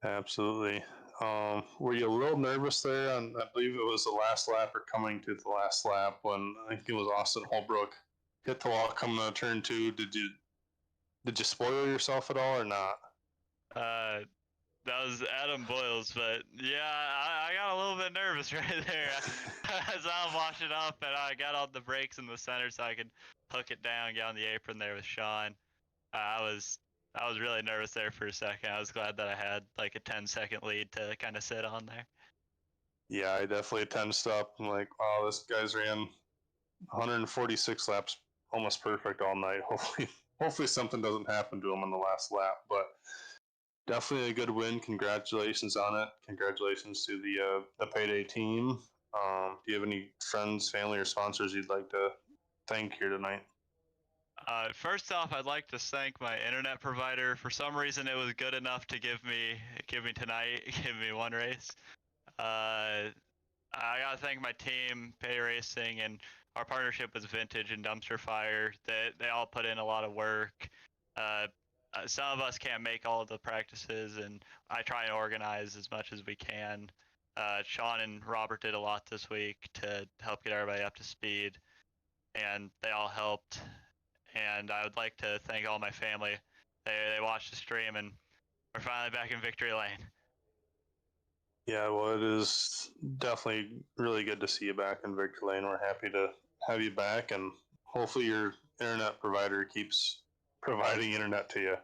Absolutely. Were you a little nervous there? On, I believe it was the last lap or coming to the last lap when I think it was Austin Holbrook hit the wall coming on turn 2. Did you spoil yourself at all or not? Uh, That was Adam Boyles, but yeah, I got a little bit nervous right there as I'm washing up and I got on the brakes in the center so I could hook it down, get on the apron there with Sean. I was really nervous there for a second. I was glad that I had like a 10-second lead to kind of sit on there. Yeah, I definitely tensed up. I'm like, wow, this guy's ran 146 laps almost perfect all night. Hopefully something doesn't happen to him on the last lap, but definitely a good win. Congratulations on it. Congratulations to the Payday team. Do you have any friends, family, or sponsors you'd like to thank here tonight? First off, I'd like to thank my internet provider. For some reason, it was good enough to give me tonight, give me one race. I gotta thank my team, Pay Racing, and our partnership with Vintage and Dumpster Fire. They all put in a lot of work. Some of us can't make all of the practices, and I try and organize as much as we can. Sean and Robert did a lot this week to help get everybody up to speed, and they all helped. And I would like to thank all my family. They watched the stream, and we're finally back in victory lane. Yeah, well, it is definitely really good to see you back in Victory Lane. We're happy to have you back, and hopefully your internet provider keeps providing internet to you.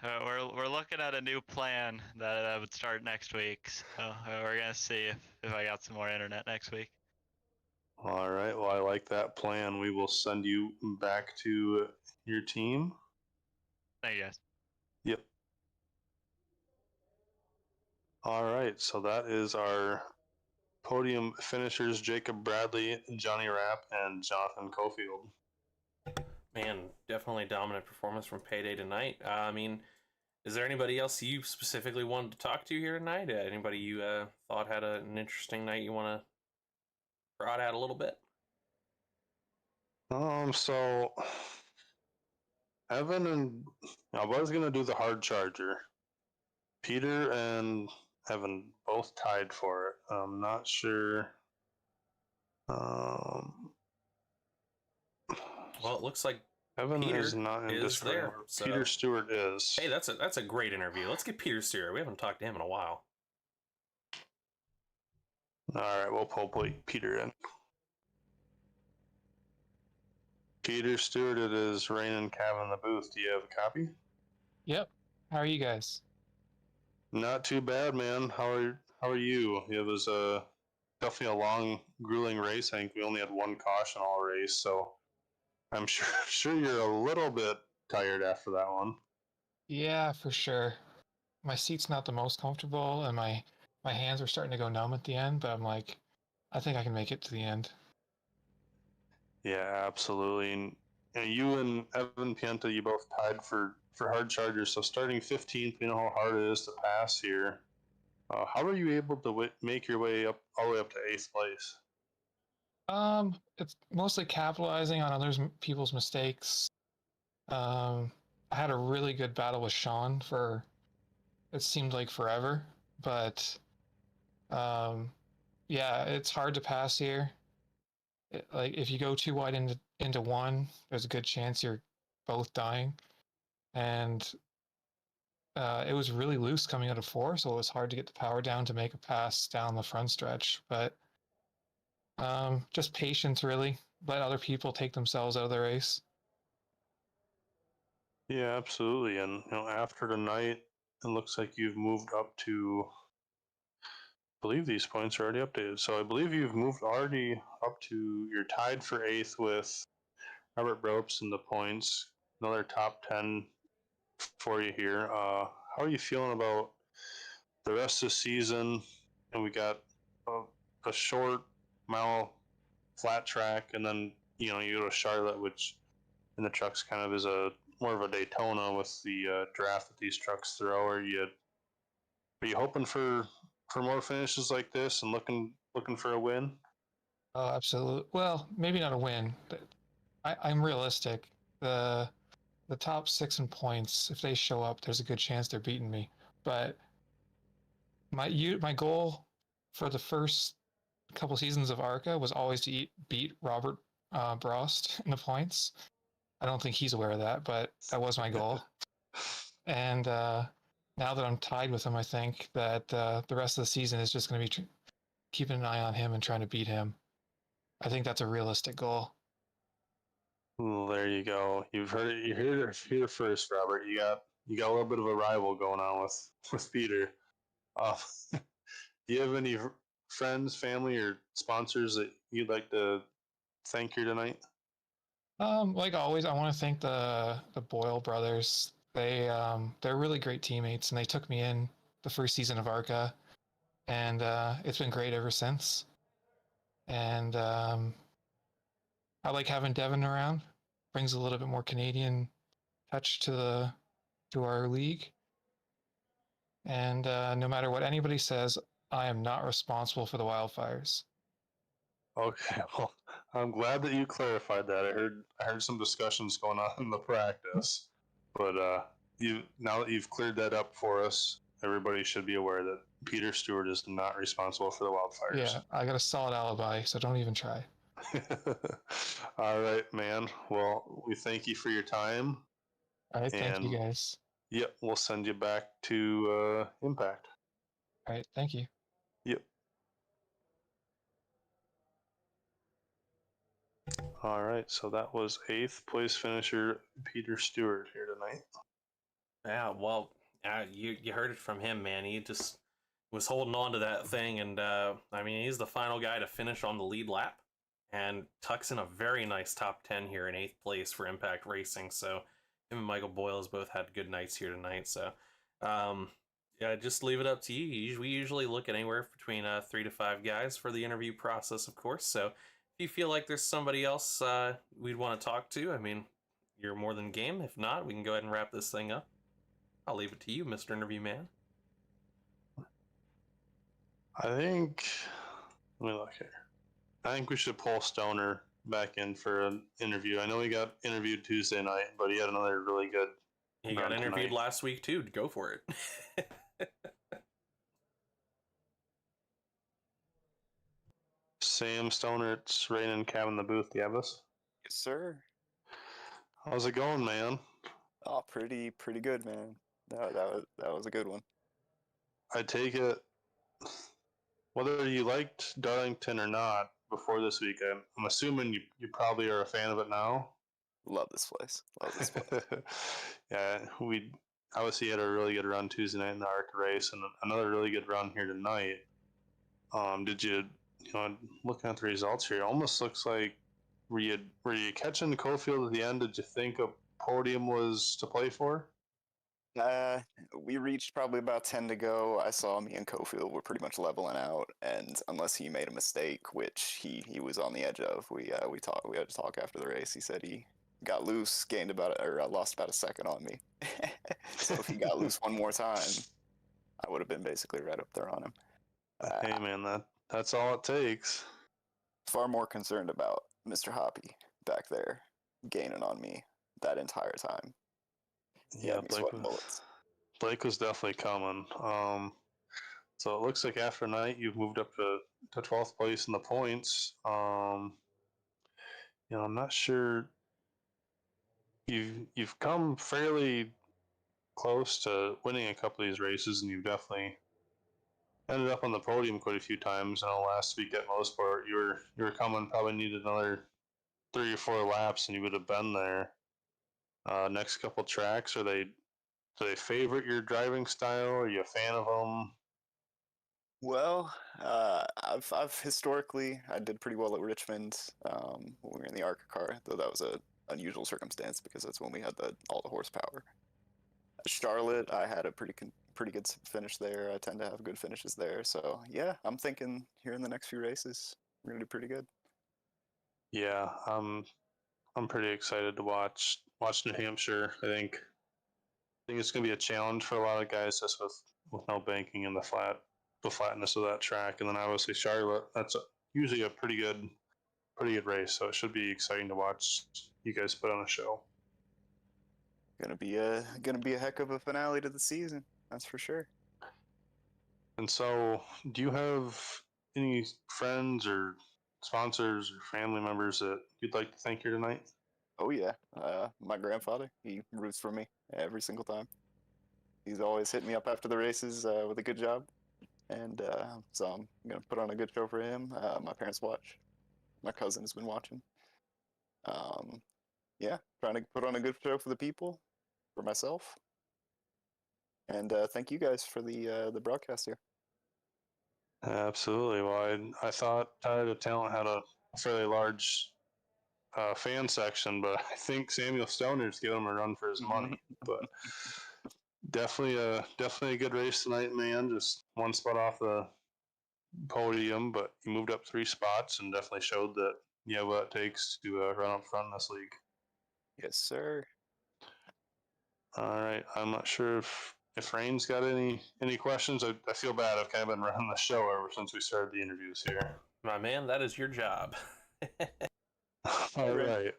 We're looking at a new plan that would start next week. So we're gonna see if I got some more internet next week. All right, well, I like that plan. We will send you back to your team. Thank you guys. Yep. All right, so that is our podium finishers: Jacob Bradley, Johnny Rapp, and Jonathan Cofield. Man, definitely dominant performance from Payday tonight. I mean, is there anybody else you specifically wanted to talk to here tonight? Anybody you thought had an interesting night you want to prod out a little bit? So Evan and I was gonna do the hard charger. Peter and Evan both tied for it. I'm not sure. Well, it looks like Evan Peter is not in is Discord. there, so- Peter Stewart is. hey, that's a great interview. Let's get Peter Stewart. We haven't talked to him in a while. All right, we'll pull Peter in. Peter Stewart, it is Rain and Cav in the booth. Do you have a copy? Yep. How are you guys? Not too bad, man. How are you? It was definitely a long, grueling race. I think we only had one caution all race, so I'm sure you're a little bit tired after that one. Yeah, for sure. My seat's not the most comfortable, and my hands are starting to go numb at the end, but I'm like, I think I can make it to the end. Yeah, absolutely. And you and Evan Pienta, you both tied for hard chargers. So starting 15th, you know how hard it is to pass here. How are you able to make your way up all the way up to 8th place? It's mostly capitalizing on people's mistakes. I had a really good battle with Sean for, it seemed like forever, but yeah, it's hard to pass here. Like if you go too wide into one, there's a good chance you're both dying, and it was really loose coming out of 4, so it was hard to get the power down to make a pass down the front stretch. But just patience, really. Let other people take themselves out of the race. Yeah, absolutely. And after tonight, it looks like you've moved up to. I believe these points are already updated. So I believe you've moved already up to. You're tied for 8th with Robert Bropes in the points. Another top 10 for you here. How are you feeling about the rest of the season? And we got a short mile flat track, and then you go to Charlotte, which in the trucks kind of is a more of a Daytona with the draft that these trucks throw. Are you hoping for more finishes like this and looking for a win? Oh, absolutely. Well, maybe not a win, but I'm realistic. The top 6 in points, if they show up, there's a good chance they're beating me. But my goal for the first couple seasons of ARCA was always to beat Robert Brost in the points. I don't think he's aware of that, but that was my goal. And now that I'm tied with him, I think that the rest of the season is just going to be keeping an eye on him and trying to beat him. I think that's a realistic goal. Well, there you go. You've heard it. You heard it here first, Robert. You got a little bit of a rival going on with Peter. Uh, do you have any friends, family, or sponsors that you'd like to thank here tonight? Like always, I want to thank the Boyle brothers. They're really great teammates, and they took me in the first season of Arca, and it's been great ever since. And I like having Devin around. Brings a little bit more Canadian touch to our league. And no matter what anybody says, I am not responsible for the wildfires. Okay, well, I'm glad that you clarified that. I heard some discussions going on in the practice, but now that you've cleared that up for us, everybody should be aware that Peter Stewart is not responsible for the wildfires. Yeah, I got a solid alibi, so don't even try. All right, man. Well, we thank you for your time. All right, thank you guys. Yep, we'll send you back to Impact. All right, thank you. Yep. All right, so that was 8th place finisher Peter Stewart here tonight. Yeah, well, you heard it from him, man. He just was holding on to that thing, and I mean, he's the final guy to finish on the lead lap, and tucks in a very nice top 10 here in 8th place for Impact Racing. So him and Michael Boyles both had good nights here tonight. So yeah, just leave it up to you. We usually look at anywhere between 3 to 5 guys for the interview process, of course. So if you feel like there's somebody else we'd want to talk to, I mean, you're more than game. If not, we can go ahead and wrap this thing up. I'll leave it to you, Mr. Interview Man. I think, let me look here. I think we should pull Stoner back in for an interview. I know he got interviewed Tuesday night, but he had another really good. He got interviewed last week too. Go for it. Sam Stoner, it's raining cab in the booth. Do you have us? Yes, sir. How's it going, man? Oh, pretty good, man. That was a good one. I take it, whether you liked Darlington or not before this week, I'm assuming you probably are a fan of it now. Love this place. Love this place. Yeah, we obviously had a really good run Tuesday night in the arc race, and another really good run here tonight. Did you looking at the results here, it almost looks like were you catching Cofield at the end? Did you think a podium was to play for? We reached probably about 10 to go. I saw me and Cofield were pretty much leveling out, and unless he made a mistake, which he was on the edge of, we had to talk after the race. He said he got loose, lost about a second on me. So if he got loose one more time, I would have been basically right up there on him. Hey man, that's all it takes. Far more concerned about Mr. Hoppy back there gaining on me that entire time. Yeah, Blake was definitely coming. So it looks like after night you've moved up to 12th place in the points. I'm not sure. You've come fairly close to winning a couple of these races, and you've definitely ended up on the podium quite a few times. Last week at Mosport, you were coming, probably needed another 3 or 4 laps, and you would have been there. Next couple tracks, do they favorite your driving style? Are you a fan of them? Well, I've historically I did pretty well at Richmond when we were in the ARCA car, though that was a unusual circumstance because that's when we had all the horsepower. Charlotte, I had a pretty good finish there. I tend to have good finishes there, so yeah, I'm thinking here in the next few races we're gonna do pretty good. Yeah, I'm pretty excited to watch New Hampshire. I think it's going to be a challenge for a lot of guys just with no banking and the flatness of that track. And then obviously Charlotte, that's usually a pretty good race. So it should be exciting to watch you guys put on a show. Gonna be a heck of a finale to the season, that's for sure. And so, do you have any friends or sponsors or family members that you'd like to thank here tonight? Oh yeah, my grandfather, he roots for me every single time. He's always hitting me up after the races with a good job, and so I'm gonna put on a good show for him. My parents watch. My cousin has been watching. Um, yeah, trying to put on a good show for the people, for myself, and thank you guys for the broadcast here. Absolutely. Well, I thought Tyler the Talent had a fairly large fan section, but I think Samuel Stoner's giving him a run for his money. But definitely a good race tonight, man. Just one spot off the podium, but he moved up 3 spots and definitely showed that you have what it takes to run up front in this league. Yes, sir. All right. I'm not sure if Rain's got any questions. I feel bad. I've kind of been running the show ever since we started the interviews here. My man, that is your job. All right.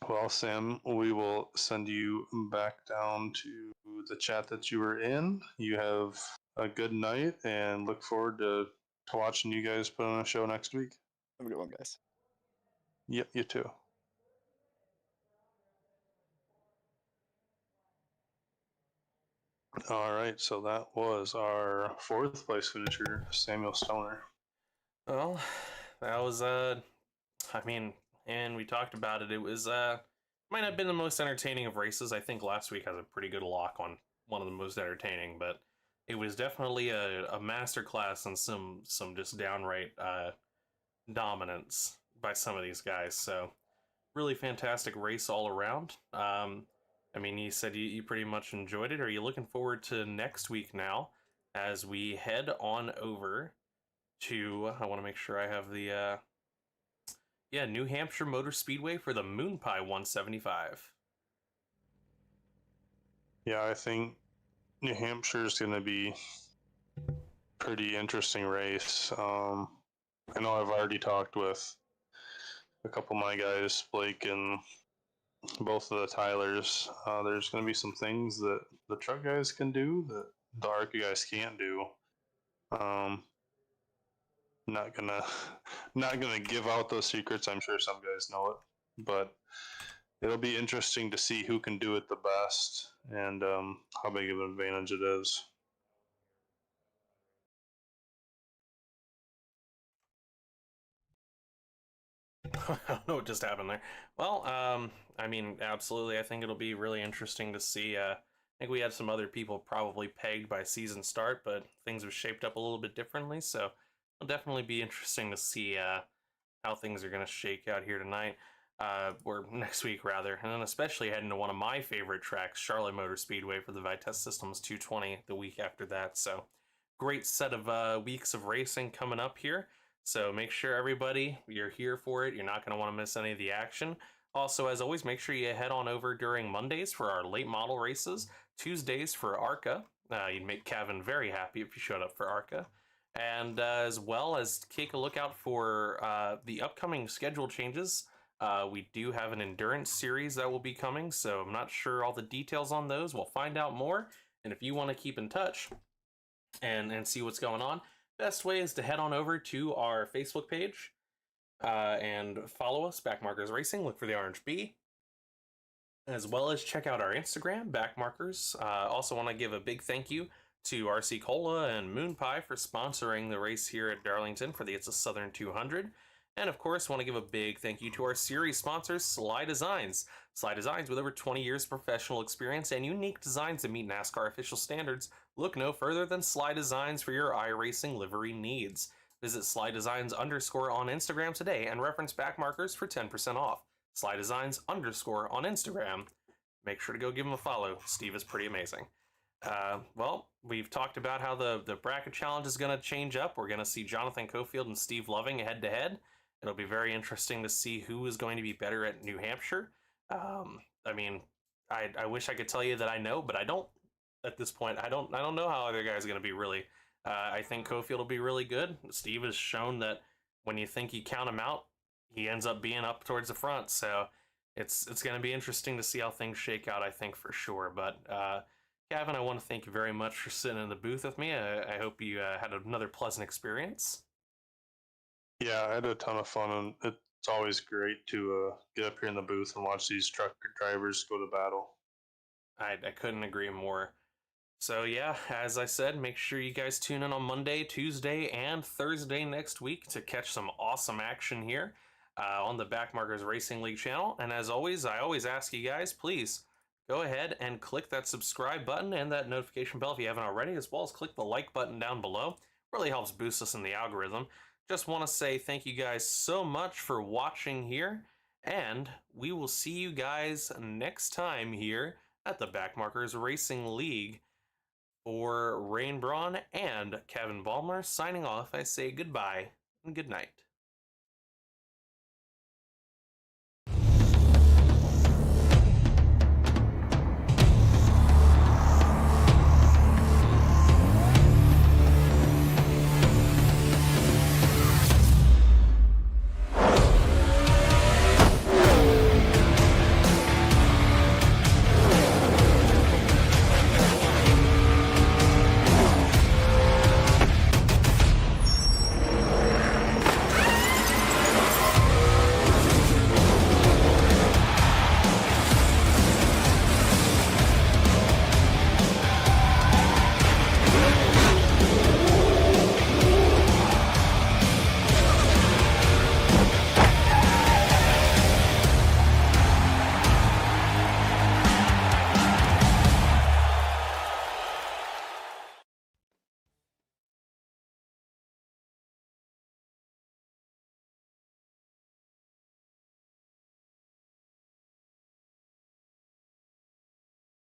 Well, Sam, we will send you back down to the chat that you were in. You have a good night and look forward to watching you guys put on a show next week. Have a good one, guys. Yep, you too. All right, so that was our 4th place finisher, Samuel Stoner. Well, that was I mean, and we talked about it. It was might not have been the most entertaining of races. I think last week has a pretty good lock on one of the most entertaining, but it was definitely a masterclass in some just downright dominance by some of these guys. So really fantastic race all around. I mean, you said you pretty much enjoyed it. Are you looking forward to next week now as we head on over to, I want to make sure I have the, New Hampshire Motor Speedway for the Moon Pie 175. Yeah, I think New Hampshire is going to be pretty interesting race. I know I've already talked with a couple of my guys, Blake and both of the Tylers. There's going to be some things that the truck guys can do that the arca guys can't do. Not gonna give out those secrets. I'm sure some guys know it, but it'll be interesting to see who can do it the best and how big of an advantage it is. I don't know what just happened there. Well, I mean, absolutely. I think it'll be really interesting to see. I think we had some other people probably pegged by season start, but things have shaped up a little bit differently. So it'll definitely be interesting to see how things are going to shake out here tonight, or next week rather, and then especially heading to one of my favorite tracks, Charlotte Motor Speedway, for the Vitesse Systems 220 the week after that. So great set of weeks of racing coming up here. So make sure everybody, you're here for it. You're not going to want to miss any of the action. Also, as always, make sure you head on over during Mondays for our late model races, Tuesdays for ARCA. You'd make Kevin very happy if you showed up for ARCA. And as well as take a look out for the upcoming schedule changes. We do have an endurance series that will be coming, so I'm not sure all the details on those. We'll find out more. And if you want to keep in touch and see what's going on, best way is to head on over to our Facebook page and follow us, Backmarkers Racing. Look for the orange B, as well as check out our Instagram, Backmarkers. Also want to give a big thank you to RC Cola and Moon Pie for sponsoring the race here at Darlington for the It's a Southern 200. And of course, want to give a big thank you to our series sponsors, SLiDESIGNS. SLiDESIGNS, with over 20 years of professional experience and unique designs that meet NASCAR official standards, look no further than SLiDESIGNS for your iRacing livery needs. Visit SLiDESIGNS _ on Instagram today and reference Backmarkers for 10% off. SLiDESIGNS _ on Instagram. Make sure to go give him a follow. Steve is pretty amazing. Well, we've talked about how the bracket challenge is going to change up. We're going to see Jonathan Cofield and Steve Loving head to head. It'll be very interesting to see who is going to be better at New Hampshire. I mean, I wish I could tell you that I know, but I don't at this point. I don't know how other guys are going to be really. I think Cofield will be really good. Steve has shown that when you think you count him out, he ends up being up towards the front. So it's going to be interesting to see how things shake out, I think, for sure. But Gavin, I want to thank you very much for sitting in the booth with me. I hope you had another pleasant experience. Yeah, I had a ton of fun, and it's always great to get up here in the booth and watch these truck drivers go to battle. I couldn't agree more. So yeah, as I said, make sure you guys tune in on Monday, Tuesday, and Thursday next week to catch some awesome action here on the Backmarkers Racing League channel. And as always, I always ask you guys, please go ahead and click that subscribe button and that notification bell if you haven't already, as well as click the like button down below. Really helps boost us in the algorithm. Just want to say thank you guys so much for watching here, and we will see you guys next time here at the Backmarkers Racing League. For Rain Braun and Kevin Ballmer signing off, I say goodbye and good night.